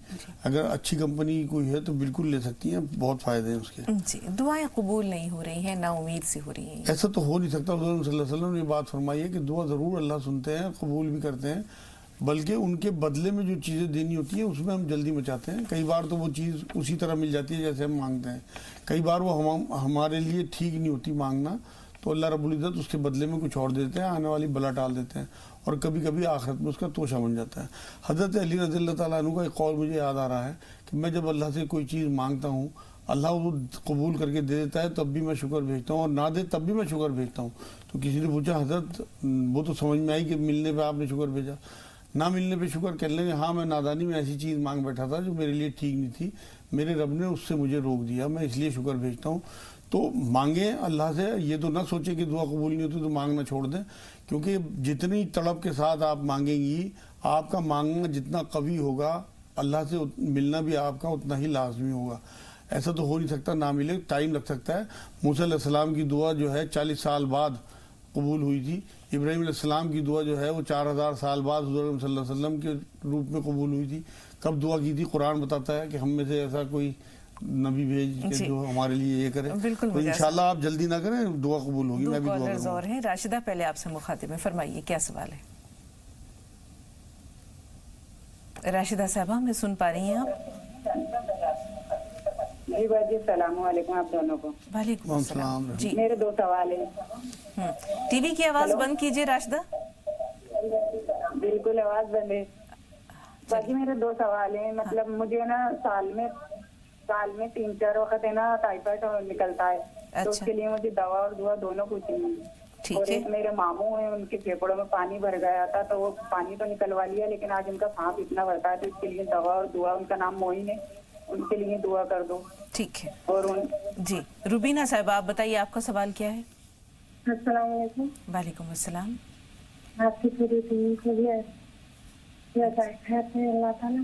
اگر اچھی کمپنی کوئی ہے تو بالکل لے سکتی ہیں, بہت فائدے ہیں اس کے. جی, دعائیں قبول نہیں ہو رہی ہیں, نا امید سی ہو رہی ہیں. ایسا تو ہو نہیں سکتا. حضور صلی اللہ علیہ وسلم نے یہ بات فرمائی ہے کہ دعا ضرور اللہ سنتے ہیں, قبول بھی کرتے ہیں, بلکہ ان کے بدلے میں جو چیزیں دینی ہوتی ہیں اس میں ہم جلدی مچاتے ہیں. کئی بار تو وہ چیز اسی طرح مل جاتی ہے جیسے ہم مانگتے ہیں, کئی بار وہ ہمارے لیے ٹھیک نہیں ہوتی مانگنا, تو اللہ رب العزت اس کے بدلے میں کچھ اور دیتے ہیں, آنے والی بلا ٹال دیتے ہیں, اور کبھی کبھی آخرت میں اس کا توشہ بن جاتا ہے. حضرت علی رضی اللہ تعالیٰ عنہ کا ایک قول مجھے یاد آ رہا ہے کہ میں جب اللہ سے کوئی چیز مانگتا ہوں, اللہ وہ قبول کر کے دے دیتا ہے تب بھی میں شکر بھیجتا ہوں, اور نہ دے تب بھی میں شکر بھیجتا ہوں. تو کسی نے پوچھا حضرت وہ تو سمجھ میں آئی کہ ملنے پہ آپ نے شکر بھیجا, نہ ملنے پہ شکر کر لیں گے ہاں میں نادانی میں ایسی چیز مانگ بیٹھا تھا جو میرے لیے ٹھیک نہیں تھی, میرے رب نے اس سے مجھے روک دیا, میں اس لیے شکر بھیجتا ہوں. تو مانگیں اللہ سے, یہ تو نہ سوچیں کہ دعا قبول نہیں ہوتی تو مانگنا چھوڑ دیں, کیونکہ جتنی تڑپ کے ساتھ آپ مانگیں گی, آپ کا مانگنا جتنا قوی ہوگا, اللہ سے ملنا بھی آپ کا اتنا ہی لازمی ہوگا. ایسا تو ہو نہیں سکتا نہ ملے, ٹائم لگ سکتا ہے. موسیٰ علیہ السلام کی دعا جو ہے 40 سال بعد قبول ہوئی تھی. ابراہیم علیہ السلام کی دعا جو ہے وہ 4000 سال بعد حضور صلی اللہ علیہ وسلم کے روپ میں قبول ہوئی تھی. کب دعا کی تھی قرآن بتاتا ہے کہ ہم میں سے ایسا کوئی نبی بھیج کے جو ہمارے لیے یہ کرے. تو انشاءاللہ آپ جلدی نہ کریں, دعا قبول ہوگی. میں بھی دعا کروں گا. ہیں راشدہ پہلے آپ سے مخاطب ہیں, فرمائیے کیا سوال ہے. راشدہ صاحبہ ہمیں سن پا رہی ہیں آپ؟ جی باجی السلام علیکم آپ دونوں کو. وعلیکم السلام. جی میرے 2 سوال ہیں. ٹی وی کی آواز بند کیجئے راشدہ. بالکل آواز بند ہے. باقی میرے 2 سوال ہیں. مطلب مجھے نا سال میں 3-4 وقت ہے نا ٹائیفائڈ نکلتا ہے, تو اس کے لیے مجھے دوا اور دعا دونوں کو چاہیے. اور ایک میرے ماموں ہیں, ان کے پھیپڑوں میں پانی بھر گیا تھا, تو وہ پانی تو نکلوا لیا, لیکن آج ان کا سانپ اتنا بھرتا ہے, تو اس کے لیے دوا اور دعا. ان کا نام موہین ہے, ان کے لیے دعا کر دو. ٹھیک ہے. اور جی روبینہ صاحبہ آپ بتائیے آپ کا سوال کیا ہے. السلام علیکم. وعلیکم السلام. آپ کی پوری ٹیم کے لیے اللہ تعالیٰ.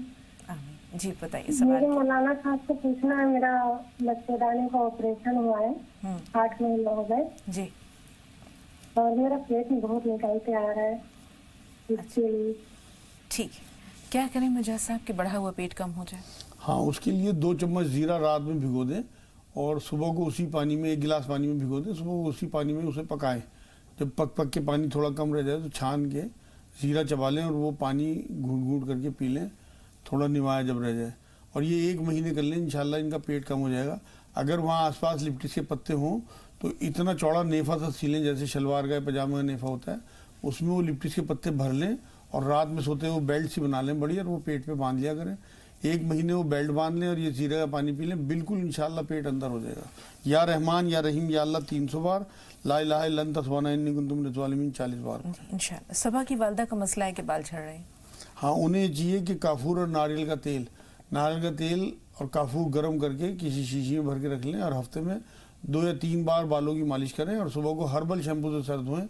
جی بتائیے سوال. میرے مولانا صاحب سے پوچھنا ہے, میرا بچے دانے کا آپریشن ہوا ہے, 8 مہینے ہو گئے. جی. اور میرا پیٹ میں بہت نکالتے آ رہا ہے, اس کے لیے ٹھیک ہے, کیا کریں مجاز صاحب کہ بڑھا ہوا پیٹ کم ہو جائے؟ ہاں اس کے لیے 2 چمچ زیرہ رات میں بھگو دیں, اور صبح کو اسی پانی میں 1 گلاس پانی میں بھگو دیں, صبح کو اسی پانی میں اسے پکائیں. جب پک کے پانی تھوڑا کم رہ جائے تو چھان کے زیرہ چبا لیں, اور وہ پانی گھونٹ گھونٹ کر کے پی لیں, تھوڑا نمایا جب رہ جائے. اور یہ 1 مہینے کر لیں, انشاءاللہ ان کا پیٹ کم ہو جائے گا. اگر وہاں آس پاس لپٹس کے پتے ہوں تو اتنا چوڑا نیفا سا سیلیں, جیسے شلوار کا پاجامہ کا نیفا ہوتا ہے, اس میں وہ لپٹس کے پتے بھر لیں, اور رات میں سوتے وہ بیلٹ سی بنا لیں بڑی, اور وہ پیٹ پہ باندھ لیا کریں. 1 مہینے وہ بیلٹ باندھ لیں اور یہ زیرہ کا پانی پی لیں, بالکل انشاءاللہ پیٹ اندر ہو جائے گا. یا رحمان یا رحیم یا اللہ 300 بار, لا الہ الا انت سبحانک انی کنت من الظالمین 40 بار. انشاءاللہ. صبح کی والدہ کا مسئلہ ہے کہ بال جھڑ رہے ہیں. ہاں انہیں یہ چاہیے کہ کافور اور ناریل کا تیل اور کافور گرم کر کے کسی شیشی میں بھر کے رکھ لیں, اور ہفتے میں 2 یا 3 بار بالوں کی مالش کریں, اور صبح کو ہربل شیمپو سے سر دھوئیں.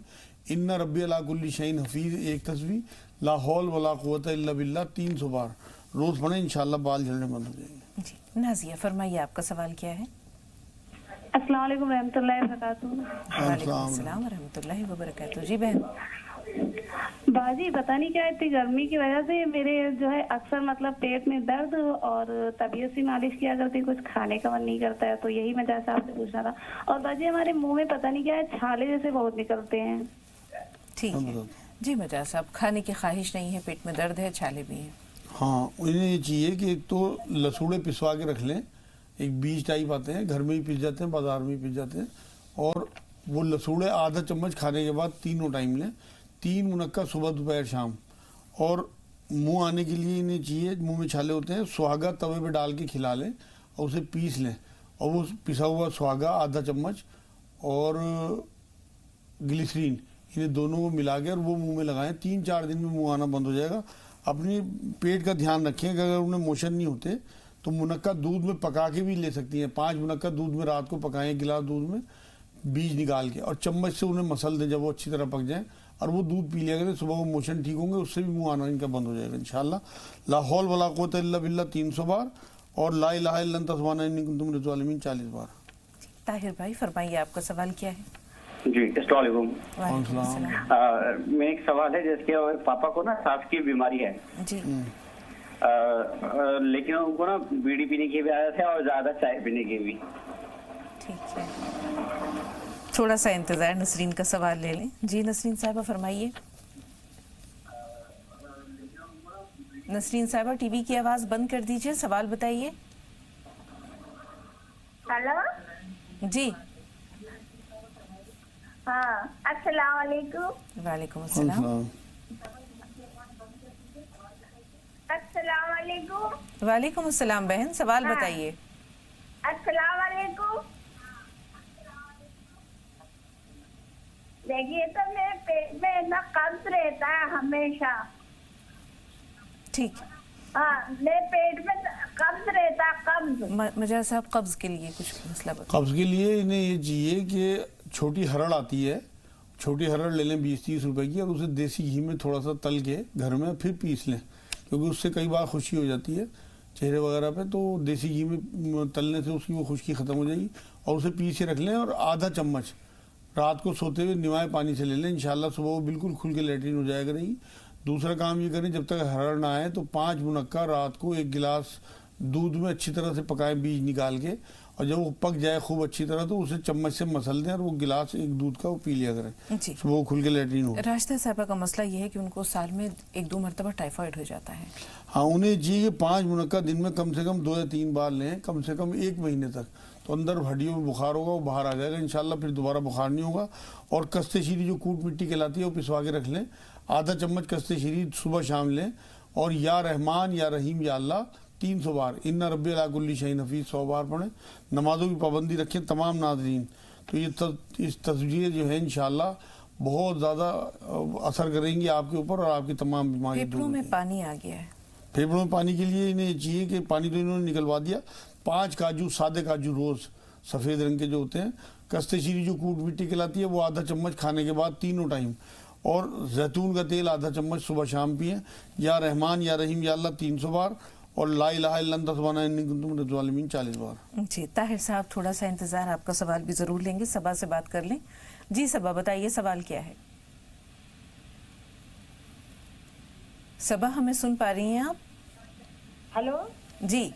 ان ربی علی کل شیء حفیظ 1 تسبیح, لا حول ولا قوت الا باللہ 300 بار روز پڑھیں, انشاءاللہ بال جھڑنے بند ہو جائیں گے. جی نازیہ فرمائیے آپ کا سوال کیا ہے. السلام علیکم رحمۃ اللہ وبرکاتہ. وعلیکم السلام ورحمۃ اللہ وبرکاتہ. جی بہن. باجی پتہ نہیں کیا اتنی گرمی کی وجہ سے میرے جو ہے اکثر مطلب پیٹ میں درد اور طبیعت سے مالش کیا کرتی, کچھ کھانے کا من نہیں کرتا ہے, تو یہی میں جیسا آپ سے پوچھنا تھا. اور باجی ہمارے منہ میں پتہ نہیں کیا ہے, چھالے جیسے بہت نکلتے ہیں. ٹھیک ہے. جی مجاز صاحب کھانے کی خواہش نہیں ہے, پیٹ میں درد ہے, چھالے بھی ہیں. ہاں انہیں یہ چاہیے کہ ایک تو لسوڑے پسوا کے رکھ لیں, ایک بیج ٹائپ آتے ہیں, گھر میں ہی پس جاتے ہیں, بازار میں ہی پس جاتے ہیں, اور وہ لسوڑے آدھا چمچ کھانے کے بعد 3 ٹائم لیں, 3 منقع صبح دوپہر شام. اور منہ آنے کے لیے انہیں چاہیے, منہ میں چھالے ہوتے ہیں, سہاگا توے پہ ڈال کے کھلا لیں اور اسے پیس لیں, اور وہ پسا ہوا سہاگا آدھا چمچ اور گلیسرین انہیں دونوں کو ملا کے اور وہ منہ میں لگائیں. 3-4 دن میں منہ آنا بند ہو جائے گا. اپنی پیٹ کا دھیان رکھیں کہ اگر انہیں موشن نہیں ہوتے تو منقع دودھ میں پکا کے بھی لے سکتی ہیں. 5 منقع دودھ میں رات کو پکائیں, 1 گلاس دودھ میں بیج نکال کے, اور چمچ سے انہیں مسل دیں جب وہ اچھی طرح پک جائیں, اور وہ دودھ پی لیا کریں. صبح کو موشن ٹھیک ہوں گے, اس سے بھی منہ آنا ان کا بند ہو جائے گا انشاءاللہ. لا حول ولا قوت الا باللہ 300 بار, اور لا الہ الا انت سبحانک انی کنت من الظالمین 40 بار. طاہر بھائی فرمائیے آپ کا سوال کیا ہے. جی السلام علیکم. وعلیکم السلام. میں ایک سوال ہے جس کے پاپا کو نا سانس کی بیماری ہے جی. لیکن ان کو نا بیڑی پینے کی بھی عادت ہے اور زیادہ چائے پینے کی بھی. ٹھیک ہے, تھوڑا سا انتظار, نسرین کا سوال لے لیں. جی نسرین صاحبہ فرمائیے. نسرین صاحبہ ٹی وی کی آواز بند کر دیجئے, سوال بتائیے. ہیلو جی. ہاں السلام علیکم. وعلیکم السلام. السلام علیکم. وعلیکم السلام بہن, سوال بتائیے. السلام علیکم. دیکھیے تو میرے پیٹ میں اتنا قبض رہتا ہے ہمیشہ. ٹھیک. ہاں میرے پیٹ میں قبض رہتا ہے, قبض. مجھے صاحب قبض کے لیے کچھ مسئلہ بتائیے. قبض کے لیے انہیں یہ چاہیے کہ چھوٹی ہرڑ آتی ہے, چھوٹی ہرڑ لے لیں 20-30 روپے کی, اور اسے دیسی گھی میں تھوڑا سا تل کے گھر میں پھر پیس لیں, کیونکہ اس سے کئی بار خشکی ہو جاتی ہے چہرے وغیرہ پہ. تو دیسی گھی میں تلنے سے اس کی وہ خشکی ختم ہو جائے گی, اور اسے پیس کے رکھ لیں. اور آدھا چمچ رات کو سوتے ہوئے نوائے پانی سے لے لیں, انشاءاللہ صبح وہ بالکل کھل کے لیٹرین ہو جایا کرے گی. دوسرا کام یہ کریں, جب تک ہرڑ نہ آئے تو 5 منقع رات کو 1 گلاس دودھ میں اچھی طرح سے پکائیں بیج نکال کے, اور جب وہ پک جائے خوب اچھی طرح تو اسے چمچ سے مسل دیں, اور وہ گلاس ایک دودھ کا وہ پی لیا کریں. جی. صبح وہ کھل کے لیٹرین ہو. راشدہ صاحبہ کا مسئلہ یہ ہے کہ ان کو سال میں 1-2 مرتبہ ٹائیفائڈ ہو جاتا ہے. ہاں, انہیں چاہیے 5 منقع دن میں کم سے کم 2 یا 3 بار لیں, کم سے کم 1 مہینے تک. تو اندر ہڈیوں میں بخار ہوگا, وہ باہر آ جائے گا انشاءاللہ, پھر دوبارہ بخار نہیں ہوگا. اور کستے شیری جو کوٹ مٹی کہلاتی ہے وہ پسوا کے رکھ لیں, آدھا چمچ کستے شیری صبح شام لیں. اور یا رحمان یا رحیم یا اللہ 300 بار, ان رب علی کل شیء حفیظ 100 بار پڑھیں. نمازوں کی پابندی رکھیں تمام ناظرین. تو یہ اس تصویریں جو ہے انشاءاللہ بہت زیادہ اثر کریں گی آپ کے اوپر, اور آپ کی تمام بیماری دور پھیپھڑوں میں ہو جائیں گی. پانی آ گیا ہے. پھیپھڑوں میں پانی کے لیے انہیں یہ چاہیے کہ پانی تو انہوں نے نکلوا دیا, 5 کاجو, سادے کاجو روز سفید رنگ کے جو ہوتے ہیں, کستے شیری جو کوٹ مٹی کہلاتی ہے وہ آدھا چمچ کھانے کے بعد تینوں ٹائم, اور زیتون کا تیل آدھا چمچ صبح شام پئیں. یا رحمان یا رحیم یا اللہ 300 بار, اور لا الہ الا انت سبحانک انی کنت من الظالمین 40 بار. جی طاہر صاحب تھوڑا سا انتظار, آپ کا سوال بھی ضرور لیں گے. صبا سے بات کر لیں. جی صبا بتائیے سوال کیا ہے. صبا ہمیں سن پا رہی ہیں آپ؟ ہلو جی.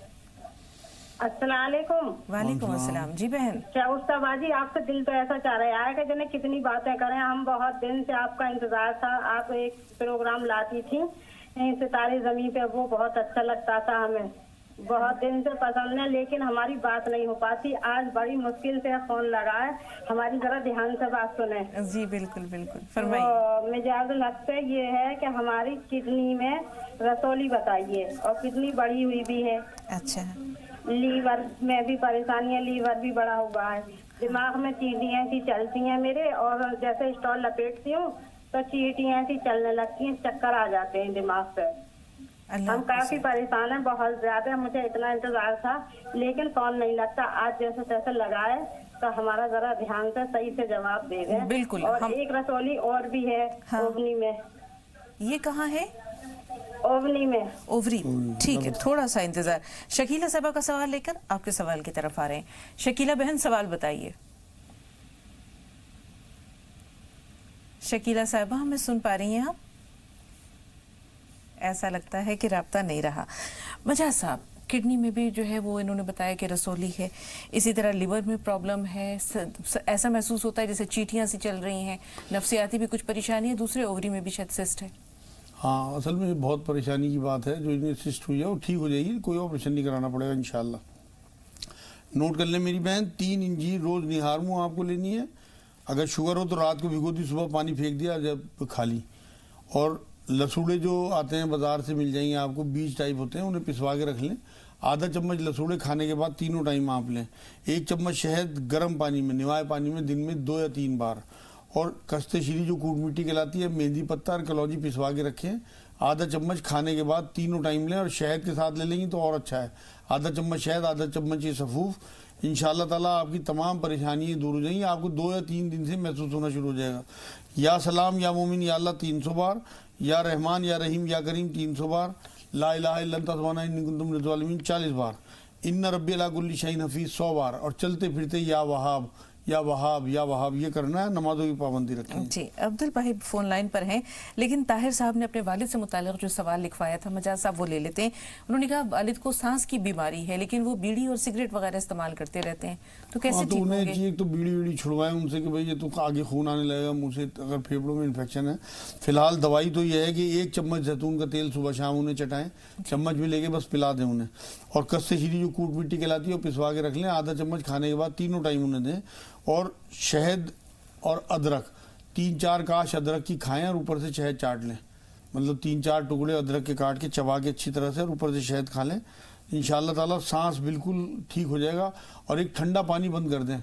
السلام علیکم. وعلیکم السلام. جی بہن. کیا استاد بازی آپ سے دل تو ایسا چاہ رہا ہے کہ جنہیں کتنی باتیں کریں, ہم بہت دن سے آپ کا انتظار تھا. آپ ایک پروگرام لاتی تھی ستارے زمین پہ, وہ بہت اچھا لگتا تھا ہمیں, بہت دن سے پسند ہے, لیکن ہماری بات نہیں ہو پاتی. آج بڑی مشکل سے فون لگا ہے, ہماری ذرا دھیان سے بات سنیں. جی بالکل بالکل فرمائیے. مزاج الحق سے یہ ہے کہ ہماری کڈنی میں رسولی بتائیے, اور کڈنی بڑی ہوئی بھی ہے. اچھا. لیور میں بھی پریشانی ہے, لیور بھی بڑا ہوا ہے. دماغ میں چیزیں ایسی چلتی ہیں میرے, اور جیسے اسٹال لپیٹتی ہوں تو چیٹیاں ایسی چلنے لگتی ہیں, چکر آ جاتے ہیں دماغ سے. ہم کافی پریشان ہیں, بہت زیادہ. مجھے اتنا انتظار تھا لیکن فون نہیں لگتا. آج جیسے تیسے لگائے تو ہمارا ذرا دھیان سے صحیح سے جواب دے دیں. بالکل. اور ایک رسولی اور بھی ہے اوونی میں. یہ کہاں ہے؟ اوونی میں. اووری. ٹھیک ہے, تھوڑا سا انتظار. شکیلہ صاحبہ کا سوال لے کر آپ کے سوال کی طرف آ رہے ہیں. شکیلہ بہن سوال بتائیے. شکیلہ صاحبہ ہمیں سن پا رہی ہیں آپ؟ ایسا لگتا ہے کہ رابطہ نہیں رہا. مجاز صاحب کڈنی میں بھی جو ہے وہ انہوں نے بتایا کہ رسولی ہے, اسی طرح لیور میں پرابلم ہے, ایسا محسوس ہوتا ہے جیسے چیٹیاں سی چل رہی ہیں, نفسیاتی بھی کچھ پریشانی ہے, دوسرے اووری میں بھی شاید سسٹ ہے. ہاں اصل میں بہت پریشانی کی بات ہے, جو انہیں سسٹ ہوئی ہے وہ ٹھیک ہو جائے گی, کوئی آپریشن نہیں کرانا پڑے گا انشاءاللہ. نوٹ کر لیں میری بہن, 3 انجیر روز نہارمو آپ کو لینی ہے. اگر شوگر ہو تو رات کو بھگو دی, صبح پانی پھینک دیا جب کھا لی. اور لسوڑے جو آتے ہیں بازار سے مل جائیں گے آپ کو, بیج ٹائپ ہوتے ہیں, انہیں پسوا کے رکھ لیں. آدھا چمچ لسوڑے کھانے کے بعد تینوں ٹائم آپ لیں. 1 چمچ شہد گرم پانی میں, نوائے پانی میں دن میں 2 یا 3 بار. اور کستے شیری جو کوٹ مٹی کہلاتی ہے, مہندی پتہ اور کلوجی پسوا کے رکھیں. آدھا چمچ کھانے کے بعد تینوں ٹائم لیں, اور شہد کے ساتھ لے لیں گی تو اور اچھا ہے. آدھا چمچ شہد, آدھا چمچ یہ سفوف. انشاءاللہ تعالیٰ آپ کی تمام پریشانیاں دور ہو جائیں گی. آپ کو 2 یا 3 دن سے محسوس ہونا شروع ہو جائے گا. یا سلام یا مومن یا اللہ 300 بار, یا رحمان یا رحیم یا کریم 300 بار, لا الہ الا انت سبحانک انی کنت من الظالمین 40 بار, ان ربی علی کل شیء حفیظ 100 بار, اور چلتے پھرتے یا وہاب یا وہاب یہ کرنا ہے, نمازوں کی پابندی رکھیں. جی عبدل بھائی فون لائن پر ہیں, لیکن طاہر صاحب نے اپنے والد سے متعلق جو سوال لکھوایا تھا مجاز صاحب وہ لے لیتے ہیں. انہوں نے کہا والد کو سانس کی بیماری ہے لیکن وہ بیڑی اور سگریٹ وغیرہ استعمال کرتے رہتے ہیں, تو کیسے ٹھیک ہوں گے؟ ایک تو بیڑی چھڑوائیں ان سے کہ بھئی یہ تو آگے خون آنے لگے گا منہ سے اگر پھیپھڑوں میں انفیکشن ہے. فی الحال دوائی تو یہ ہے کہ 1 چمچ زیتون کا تیل صبح شام انہیں چٹائیں, چمچ میں لے کے بس پلا دیں انہیں, اور کس شیری جو کوٹ مٹی کہلاتی ہے وہ پسوا کے رکھ لیں, آدھا چمچ کھانے کے بعد تینوں ٹائم انہیں دیں, اور شہد اور ادرک 3-4 کاش ادرک کی کھائیں اور اوپر سے شہد چاٹ لیں, مطلب 3-4 ٹکڑے ادرک کے کاٹ کے چبا کے اچھی طرح سے اور اوپر سے شہد کھا لیں. انشاءاللہ تعالیٰ سانس بالکل ٹھیک ہو جائے گا. اور ایک ٹھنڈا پانی بند کر دیں,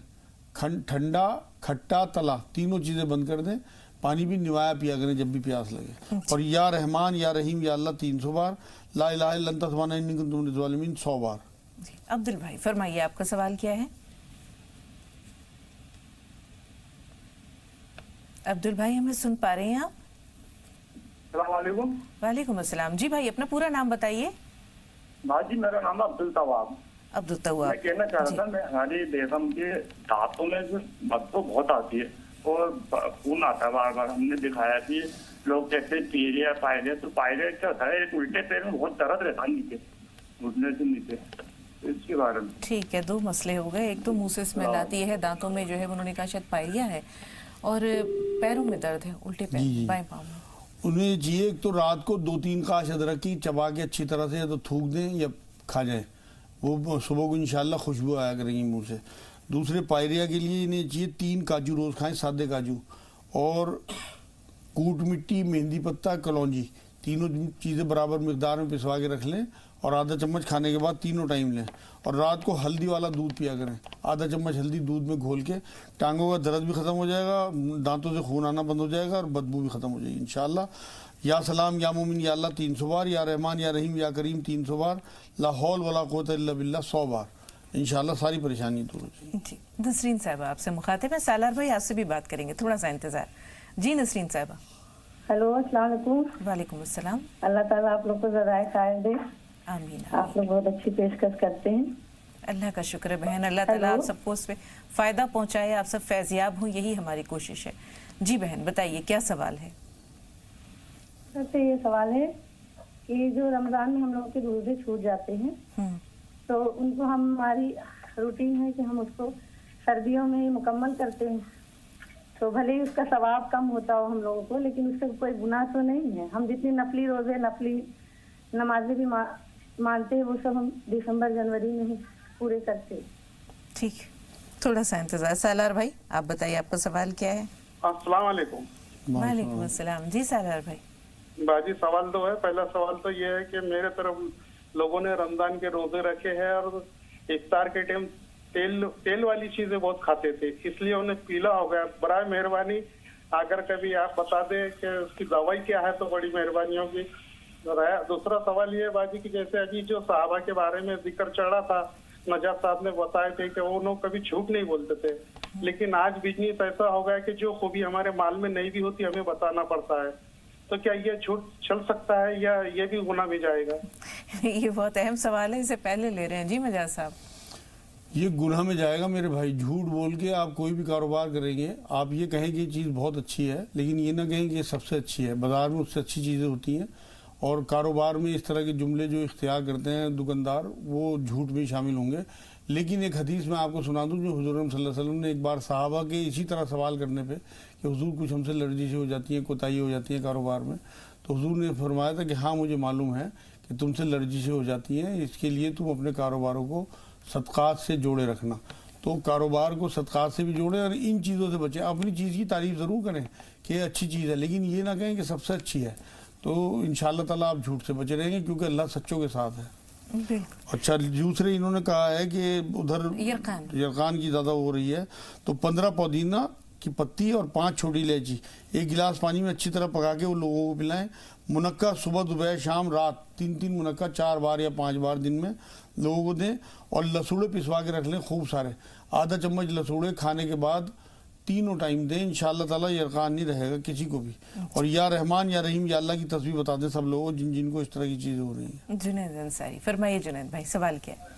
ٹھنڈا کھٹا تلا تینوں چیزیں بند کر دیں, پانی بھی نوایا پیا کریں جب بھی پیاس لگے, اور یا رحمان یا رحیم یا اللہ 300 بار, لا الہ الا انت سبحانک انی کنت من الظالمین 100 بار. جی عبدل بھائی فرمائیے آپ کا سوال کیا ہے؟ عبدل بھائی ہمیں سن پا رہے ہیں آپ؟ السلام علیکم. وعلیکم السلام. جی بھائی اپنا پورا نام بتائیے. جی میرا نام ہے عبدالطواب. عبدالطواب. میں کہنا چاہ رہا تھا, میں ہماری بیگم کے دانتوں میں بدبو بہت آتی ہے اور خون آتا ہے بار بار. ہم نے دکھایا کہ لوگ کہتے ہیں پیریا پائریا, تو پائریا کیا ہوتا ہے, ایک الٹے پیر میں بہت درد رہتا ہے نیچے, گھٹنے سے نیچے, اس کے بارے میں. ٹھیک ہے, 2 مسئلے ہو گئے. ایک تو منہ سے اسمیل آتی ہے, دانتوں میں جو ہے انہوں نے کہا شاید پائریا ہے, اور پیروں میں درد ہے, الٹے پیر بائیں پاؤں میں. انہیں چاہیے ایک تو رات کو 2-3 کاش ادرک کی چبا کے اچھی طرح سے یا تو تھوک دیں یا کھا جائیں, وہ صبح کو انشاءاللہ خوشبو آیا کریں گی منہ سے. دوسرے پائریا کے لیے انہیں چاہیے 3 کاجو روز کھائیں, سادے کاجو, اور کوٹ مٹی, مہندی پتہ, کلونجی, تینوں چیزیں برابر مقدار میں پسوا کے رکھ لیں, اور آدھا چمچ کھانے کے بعد تینوں ٹائم لیں. اور رات کو ہلدی والا دودھ پیا کریں, آدھا چمچ ہلدی دودھ میں گھول کے, ٹانگوں کا درد بھی ختم ہو جائے گا, دانتوں سے خون آنا بند ہو جائے گا, اور بدبو بھی ختم ہو جائے گی انشاءاللہ. یا سلام یا مومن یا اللہ 300 بار, یا رحمان یا رحیم یا کریم 300 بار, لا حول ولا قوت الا باللہ 100 بار, انشاءاللہ ساری پریشانی دور ہو جائے گی. جی نسرین صاحبہ آپ سے مخاطب ہے, سالار بھائی آپ سے بھی بات کریں گے, تھوڑا سا انتظار. جی نسرین صاحبہ. ہیلو السلام علیکم. وعلیکم السلام. اللہ تعالیٰ آپ لوگ کو ذرائع خیر دے. آمین. آپ لوگ بہت اچھی پیشکش کرتے ہیں. اللہ کا شکر ہے بہن, اللہ تعالیٰ آپ سب کو اس پہ فائدہ پہنچائے, آپ سب فیضیاب ہوں, یہی ہماری کوشش ہے. جی بہن بتائیے کیا سوال ہے؟ سے یہ سوال ہے کہ جو رمضان میں ہم لوگوں کے روزے چھوٹ جاتے ہیں تو ان کو ہماری روٹین ہے کہ ہم اس کو سردیوں میں ہی مکمل کرتے ہیں, تو بھلے ہی اس کا ثواب کم ہوتا ہو ہم لوگوں کو, لیکن اس سے کوئی گناہ تو نہیں ہے. ہم جتنی نفلی روزے نفلی نمازیں بھی مانتے ہیں وہ سب ہم دسمبر جنوری میں ہی پورے کرتے ہیں. ٹھیک, تھوڑا سا انتظار. سالار بھائی آپ بتائیے آپ کا سوال کیا ہے؟ السلام علیکم. وعلیکم السلام. جی سالار بھائی. باجی سوال تو ہے, پہلا سوال تو یہ ہے کہ میرے طرف لوگوں نے رمضان کے روزے رکھے ہیں اور افطار کے ٹائم تیل والی چیزیں بہت کھاتے تھے, اس لیے انہیں پیلا ہو گیا. برائے مہربانی اگر کبھی آپ بتا دیں کہ اس کی دوائی کیا ہے تو بڑی مہربانی ہوگی. دوسرا سوال یہ ہے باجی کہ جیسے ابھی جو صحابہ کے بارے میں ذکر چڑھا تھا, نجات صاحب نے بتایا تھے کہ وہ لوگ کبھی جھوٹ نہیں بولتے تھے, لیکن آج بزنس ایسا ہو گیا کہ جو خوبی ہمارے مال میں نہیں بھی ہوتی ہمیں بتانا پڑتا ہے, تو کیا یہ جھوٹ چل سکتا ہے یا یہ بھی گناہ بھی جائے گا؟ یہ بہت اہم سوال ہے, اسے پہلے لے رہے ہیں. جی مجاز صاحب. یہ گناہ میں جائے گا میرے بھائی. جھوٹ بول کے آپ کوئی بھی کاروبار کریں گے, آپ یہ کہیں کہ یہ چیز بہت اچھی ہے, لیکن یہ نہ کہیں کہ یہ سب سے اچھی ہے. بازار میں اس سے اچھی چیزیں ہوتی ہیں, اور کاروبار میں اس طرح کے جملے جو اختیار کرتے ہیں دکاندار وہ جھوٹ میں شامل ہوں گے. لیکن ایک حدیث میں آپ کو سنا دوں جو حضور صلی اللہ علیہ وسلم نے ایک بار صحابہ کے اسی طرح سوال کرنے پہ کہ حضور کچھ ہم سے لرزشیں ہو جاتی ہیں, کوتاہی ہو جاتی ہے کاروبار میں, تو حضور نے فرمایا تھا کہ ہاں مجھے معلوم ہے کہ تم سے لرزشیں ہو جاتی ہیں, اس کے لیے تم اپنے کاروباروں کو صدقات سے جوڑے رکھنا. تو کاروبار کو صدقات سے بھی جوڑیں اور ان چیزوں سے بچیں. اپنی چیز کی تعریف ضرور کریں کہ یہ اچھی چیز ہے, لیکن یہ نہ کہیں کہ سب سے اچھی ہے, تو انشاءاللہ تعالیٰ آپ جھوٹ سے بچے رہیں گے کیونکہ اللہ سچوں کے ساتھ ہے. اچھا دوسرے انہوں نے کہا ہے کہ ادھر یرقان کی زیادہ ہو رہی ہے, تو 15 پودینہ کی پتی اور 5 چھوٹی الائچی 1 گلاس پانی میں اچھی طرح پکا کے ان لوگوں کو پلائیں. منقع صبح دوپہر شام رات 3 منقع 4 بار یا 5 بار دن میں لوگوں کو دیں, اور لسوڑے پسوا کے رکھ لیں خوب سارے, آدھا چمچ لسوڑے کھانے کے بعد تینوں ٹائم دیں. انشاءاللہ تعالیٰ یرقان نہیں رہے گا کسی کو بھی. اور یا رحمان یا رحیم یا اللہ کی تسبیح بتا دیں سب لوگوں جن کو اس طرح کی چیزیں ہو رہی ہیں. جنید انصاری فرمائیے. جنید بھائی سوال کیا ہے؟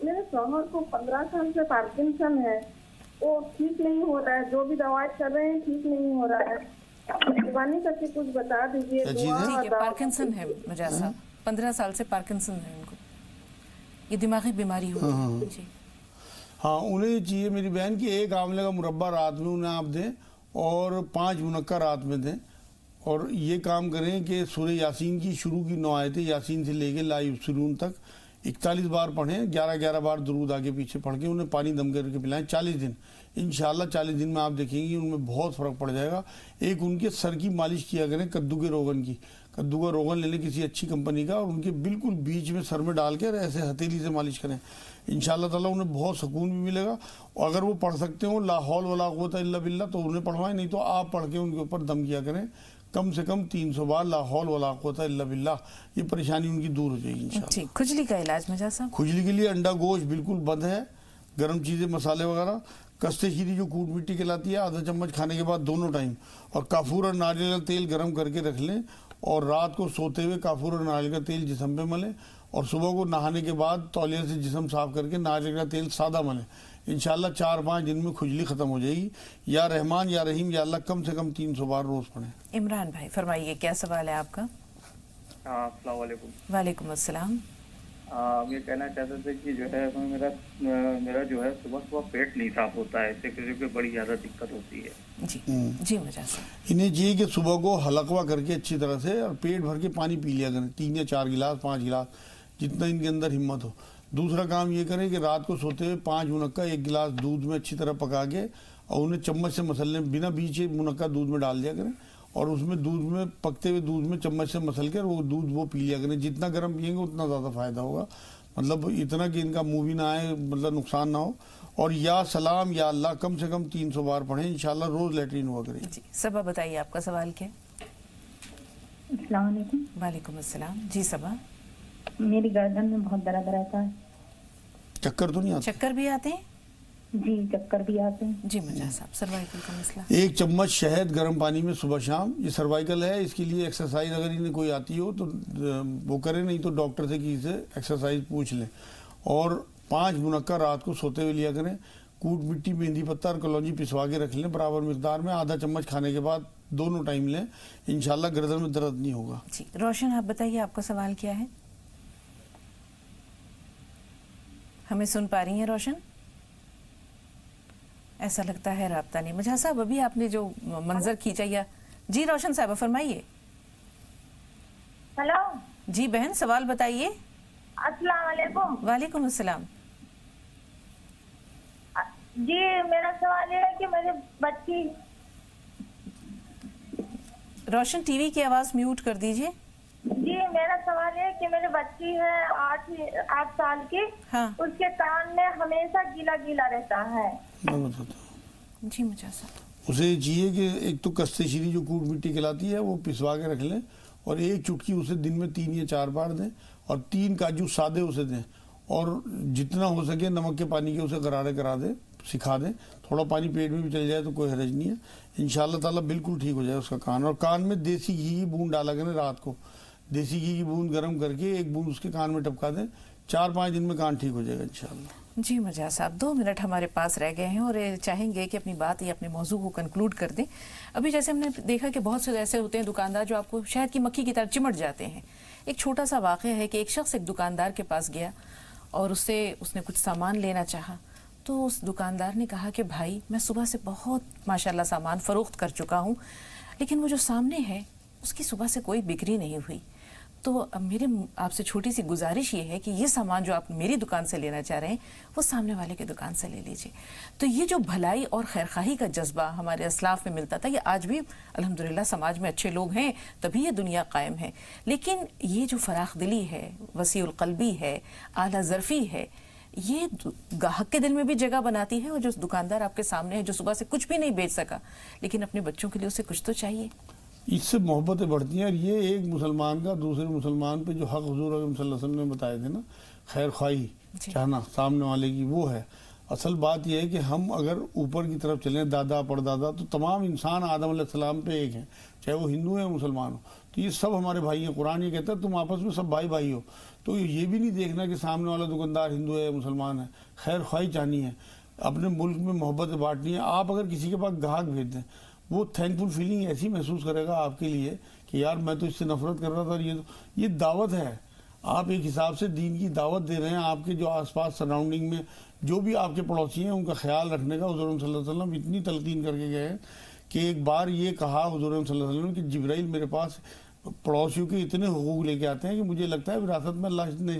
میرے شوہر کو 15 سال سے پارکنسن ہے, وہ ٹھیک نہیں ہو رہا ہے, جو بھی دوائی کر رہے ہیں ٹھیک نہیں ہو رہا ہے. مہربانی کر کے کچھ بتا دیجیے. ٹھیک ہے, پارکنسن ہے مجاز صاحب, 15 سال سے پارکنسن ہے ان کو, یہ دماغی بیماری ہوتی ہے. جی ہاں, انہیں یہ چاہیے میری بہن کہ 1 آملے کا مربع رات میں انہیں آپ دیں اور 5 منقع رات میں دیں, اور یہ کام کریں کہ سورہ یاسین کی شروع کی 9 آیتیں یاسین سے لے کے لا یبصرون تک 41 بار پڑھیں, 11 بار درود آگے پیچھے پڑھ کے انہیں پانی دم کر کے پلائیں 40 دن. انشاءاللہ 40 دن میں آپ دیکھیں گے ان میں بہت فرق پڑ جائے گا. ایک ان کے سر کی مالش کیا کریں کدو کے روغن کی, کدو کا روغن لے لیں کسی اچھی کمپنی کا, اور ان کے بالکل بیچ میں سر میں ڈال کے ایسے ہتھیلی سے مالش کریں. انشاءاللہ تعالیٰ انہیں بہت سکون بھی ملے گا. اور اگر وہ پڑھ سکتے ہوں لا حول ولا قوت الا باللہ تو انہیں پڑھوائیں, نہیں تو آپ پڑھ کے ان کے اوپر دم کیا کریں کم سے کم 300 بار لا حول ولا قوت الا باللہ. یہ پریشانی ان کی دور ہو جائے گی انشاءاللہ. کھجلی کا علاج مجاز صاحب؟ کھجلی کے لیے انڈا گوشت بالکل بند ہے, گرم چیزیں مسالے وغیرہ, کستے شیری جو کوٹ مٹی کہلاتی ہے آدھا چمچ کھانے کے بعد دونوں ٹائم, اور کافور اور ناریل کا تیل گرم کر کے رکھ لیں, اور رات کو سوتے ہوئے کافور اور ناریل کا تیل جسم پہ ملیں, اور صبح کو نہانے کے بعد تولیہ سے جسم صاف کر کے ناریل کا تیل سادہ ملیں. انشاءاللہ 4-5 دن میں کھجلی ختم ہو جائے گی. یا رحمان یا رحیم یا اللہ کم سے کم 300 بار روز پڑھیں. عمران بھائی فرمائیے کیا سوال ہے آپ کا؟ السلام علیکم. وعلیکم السلام. یہ کہنا چاہتے تھے کہ جو ہے میرا جو ہے صبح پیٹ نہیں صاف ہوتا ہے, اس سے بڑی زیادہ دقت ہوتی ہے. جی مجاز صاحب, انہیں چاہیے کہ صبح کو حلقوا کر کے اچھی طرح سے اور پیٹ بھر کے پانی پی لیا کریں, 3 یا 4 گلاس 5 گلاس جتنا ان کے اندر ہمت ہو. دوسرا کام یہ کریں کہ رات کو سوتے ہوئے 5 منقع 1 گلاس دودھ میں اچھی طرح پکا کے اور انہیں چمچ سے مسل لیں, بنا بیچ منقع دودھ میں ڈال دیا کریں, اور اس میں دودھ میں پکتے ہوئے دودھ میں چمچ سے مسل کر وہ دودھ وہ پی لیا کریں. جتنا گرم پئیں گے اتنا زیادہ فائدہ ہوگا, مطلب اتنا کہ ان کا منہ بھی نہ آئے, مطلب نقصان نہ ہو. اور یا سلام یا اللہ کم سے کم 300 بار پڑھیں, انشاءاللہ روز لیٹرین ہوا کریں. جی صبا بتائیے آپ کا سوال کیا؟ السلام علیکم. وعلیکم السلام. جی صبا, میری گردن میں بہت درد رہتا ہے. چکر تو نہیں آتے؟ چکر بھی آتے ہیں؟ جی چکر بھی آتے ہیں. جی مجاز صاحب, سروائیکل کا مسئلہ؟ 1 چمچ شہد گرم پانی میں صبح شام, یہ سروائیکل ہے, اس کے لیے ایکسرسائز اگر انہیں کوئی آتی ہو تو وہ کریں, نہیں تو ڈاکٹر سے کسی سے ایکسرسائز پوچھ لیں. اور 5 منقع رات کو سوتے ہوئے لیا کریں. کوٹ مٹی مہندی پتہ اور کلونجی پسوا کے رکھ لیں برابر مقدار میں, آدھا چمچ کھانے کے بعد دونوں ٹائم لیں, انشاءاللہ گردن میں درد نہیں ہوگا. جی روشن آپ بتائیے آپ کا سوال کیا ہے؟ ہمیں سن پا رہی ہیں روشن؟ ایسا لگتا ہے رابطہ نہیں. مجھا صاحب ابھی آپ نے جو منظر کھینچا یا جی روشن صاحبہ فرمائیے. ہلو جی بہن سوال بتائیے. السلام علیکم. وعلیکم السلام. جی میرا سوال یہ ہے کہ میری بچی. روشن ٹی وی کی آواز میوٹ کر دیجئے. جی میرا سوال یہ ہے کہ میری بچی ہے 8 سال کی, اس کے کان میں ہمیشہ گیلا گیلا رہتا ہے. میں بتاتا ہوں. جی مجھا صاحب, اسے چاہیے کہ ایک تو کستے شیری جو کوٹ مٹی کہلاتی ہے وہ پسوا کے رکھ لیں, اور 1 چٹکی اسے دن میں 3 یا 4 بار دیں, اور 3 کاجو سادے اسے دیں, اور جتنا ہو سکے نمک کے پانی کے اسے غرارے کرا دیں, سکھا دیں. تھوڑا پانی پیٹ میں بھی چل جائے تو کوئی حرج نہیں ہے, انشاءاللہ تعالیٰ بالکل ٹھیک ہو جائے اس کا کان. اور کان میں دیسی گھی کی بوند ڈالا کریں رات کو, دیسی گھی کی بوند گرم کر کے 1 بوند اس کے کان میں ٹپکا دیں, 4-5 دن میں کان ٹھیک ہو جائے گا انشاءاللہ. جی مجاز صاحب 2 منٹ ہمارے پاس رہ گئے ہیں اور چاہیں گے کہ اپنی بات یا اپنے موضوع کو کنکلوڈ کر دیں. ابھی جیسے ہم نے دیکھا کہ بہت سے ایسے ہوتے ہیں دکاندار جو آپ کو شہد کی مکھی کی طرح چمٹ جاتے ہیں. ایک چھوٹا سا واقعہ ہے کہ ایک شخص ایک دکاندار کے پاس گیا اور اس نے کچھ سامان لینا چاہا, تو اس دکاندار نے کہا کہ بھائی میں صبح سے بہت ماشاءاللہ سامان فروخت کر چکا ہوں, لیکن وہ جو سامنے ہے اس کی صبح سے کوئی بکری نہیں ہوئی, تو میرے آپ سے چھوٹی سی گزارش یہ ہے کہ یہ سامان جو آپ میری دکان سے لینا چاہ رہے ہیں وہ سامنے والے کے دکان سے لے لیجئے. تو یہ جو بھلائی اور خیرخواہی کا جذبہ ہمارے اسلاف میں ملتا تھا, یہ آج بھی الحمدللہ سماج میں اچھے لوگ ہیں تبھی یہ دنیا قائم ہے. لیکن یہ جو فراخ دلی ہے, وسیع القلبی ہے, اعلیٰ ظرفی ہے, یہ گاہک کے دل میں بھی جگہ بناتی ہے. اور جو دکاندار آپ کے سامنے ہے جو صبح سے کچھ بھی نہیں بیچ سکا لیکن اپنے بچوں کے لیے اسے کچھ تو چاہیے, اس سے محبتیں بڑھتی ہیں. اور یہ ایک مسلمان کا دوسرے مسلمان پہ جو حق حضور اکرم صلی اللہ علیہ وسلم نے بتائے تھے نا, خیر خواہی چاہنا سامنے والے کی, وہ ہے اصل بات. یہ ہے کہ ہم اگر اوپر کی طرف چلیں دادا پردادا تو تمام انسان آدم علیہ السلام پہ ایک ہیں, چاہے وہ ہندو ہے مسلمان ہو. تو تو یہ سب ہمارے بھائی ہیں. قرآن یہ کہتا ہے تم آپس میں سب بھائی بھائی ہو. تو یہ بھی نہیں دیکھنا کہ سامنے والا دکاندار ہندو ہے مسلمان ہے. خیر خواہی چاہنی ہے, اپنے ملک میں محبت بانٹنی ہے. آپ اگر کسی کے پاس گاہک بھیج دیں, وہ تھینک فل فیلنگ ایسی محسوس کرے گا آپ کے لیے کہ یار میں تو اس سے نفرت کر رہا تھا. یہ دعوت ہے. آپ ایک حساب سے دین کی دعوت دے رہے ہیں. آپ کے جو آس پاس سراؤنڈنگ میں جو بھی آپ کے پڑوسی ہیں ان کا خیال رکھنے کا حضور صلی اللہ علیہ وسلم اتنی تلقین کر کے گئے ہیں کہ ایک بار یہ کہا حضور صلی اللہ علیہ وسلم کہ جبرائیل میرے پاس پڑوسیوں کے اتنے حقوق لے کے آتے ہیں کہ مجھے لگتا ہے وراثت میں اللہ نے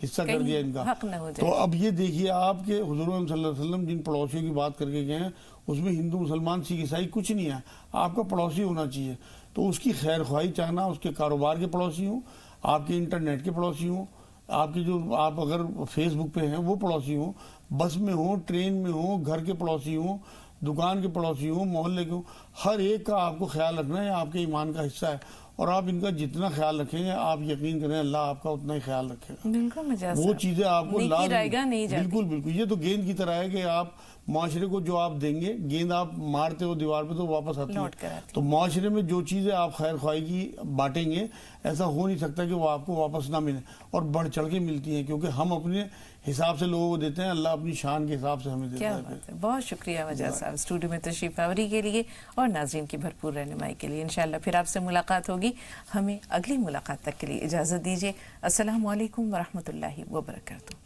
حصہ کر دیا ان کا. تو اب یہ دیکھیے آپ کے حضور صلی اللہ علیہ وسلم جن پڑوسیوں کی بات کر کے گئے ہیں اس میں ہندو مسلمان سکھ عیسائی کچھ نہیں ہے. آپ کا پڑوسی ہونا چاہیے. تو اس کی خیر خواہی چاہنا, اس کے کاروبار کے پڑوسی ہوں, آپ کے انٹرنیٹ کے پڑوسی ہوں, آپ کے جو آپ اگر فیس بک پہ ہیں وہ پڑوسی ہوں, بس میں ہوں, ٹرین میں ہوں, گھر کے پڑوسی ہوں, دکان کے پڑوسی ہوں, محلے کے ہوں, ہر ایک کا آپ کو خیال رکھنا ہے. آپ کے ایمان کا حصہ ہے اور آپ ان کا جتنا خیال رکھیں گے آپ یقین کریں اللہ آپ کا اتنا ہی خیال رکھے گا. بالکل وہ چیزیں آپ کو بالکل بالکل یہ تو گیند کی طرح ہے کہ آپ معاشرے کو جو آپ دیں گے, گیند آپ مارتے ہو دیوار پہ تو واپس آتی ہے. تو معاشرے میں جو چیزیں آپ خیر خواہی کی بانٹیں گے ایسا ہو نہیں سکتا کہ وہ آپ کو واپس نہ ملے, اور بڑھ چڑھ کے ملتی ہیں کیونکہ ہم اپنے حساب سے لوگوں کو دیتے ہیں, اللہ اپنی شان کے حساب سے ہمیں دیتا ہے. بہت شکریہ مجاز صاحب اسٹوڈیو میں تشریف آوری کے لیے اور ناظرین کی بھرپور رہنمائی کے لیے. انشاءاللہ پھر آپ سے ملاقات ہوگی. ہمیں اگلی ملاقات تک کے لیے اجازت دیجیے. السلام علیکم ورحمۃ اللہ وبرکاتہ.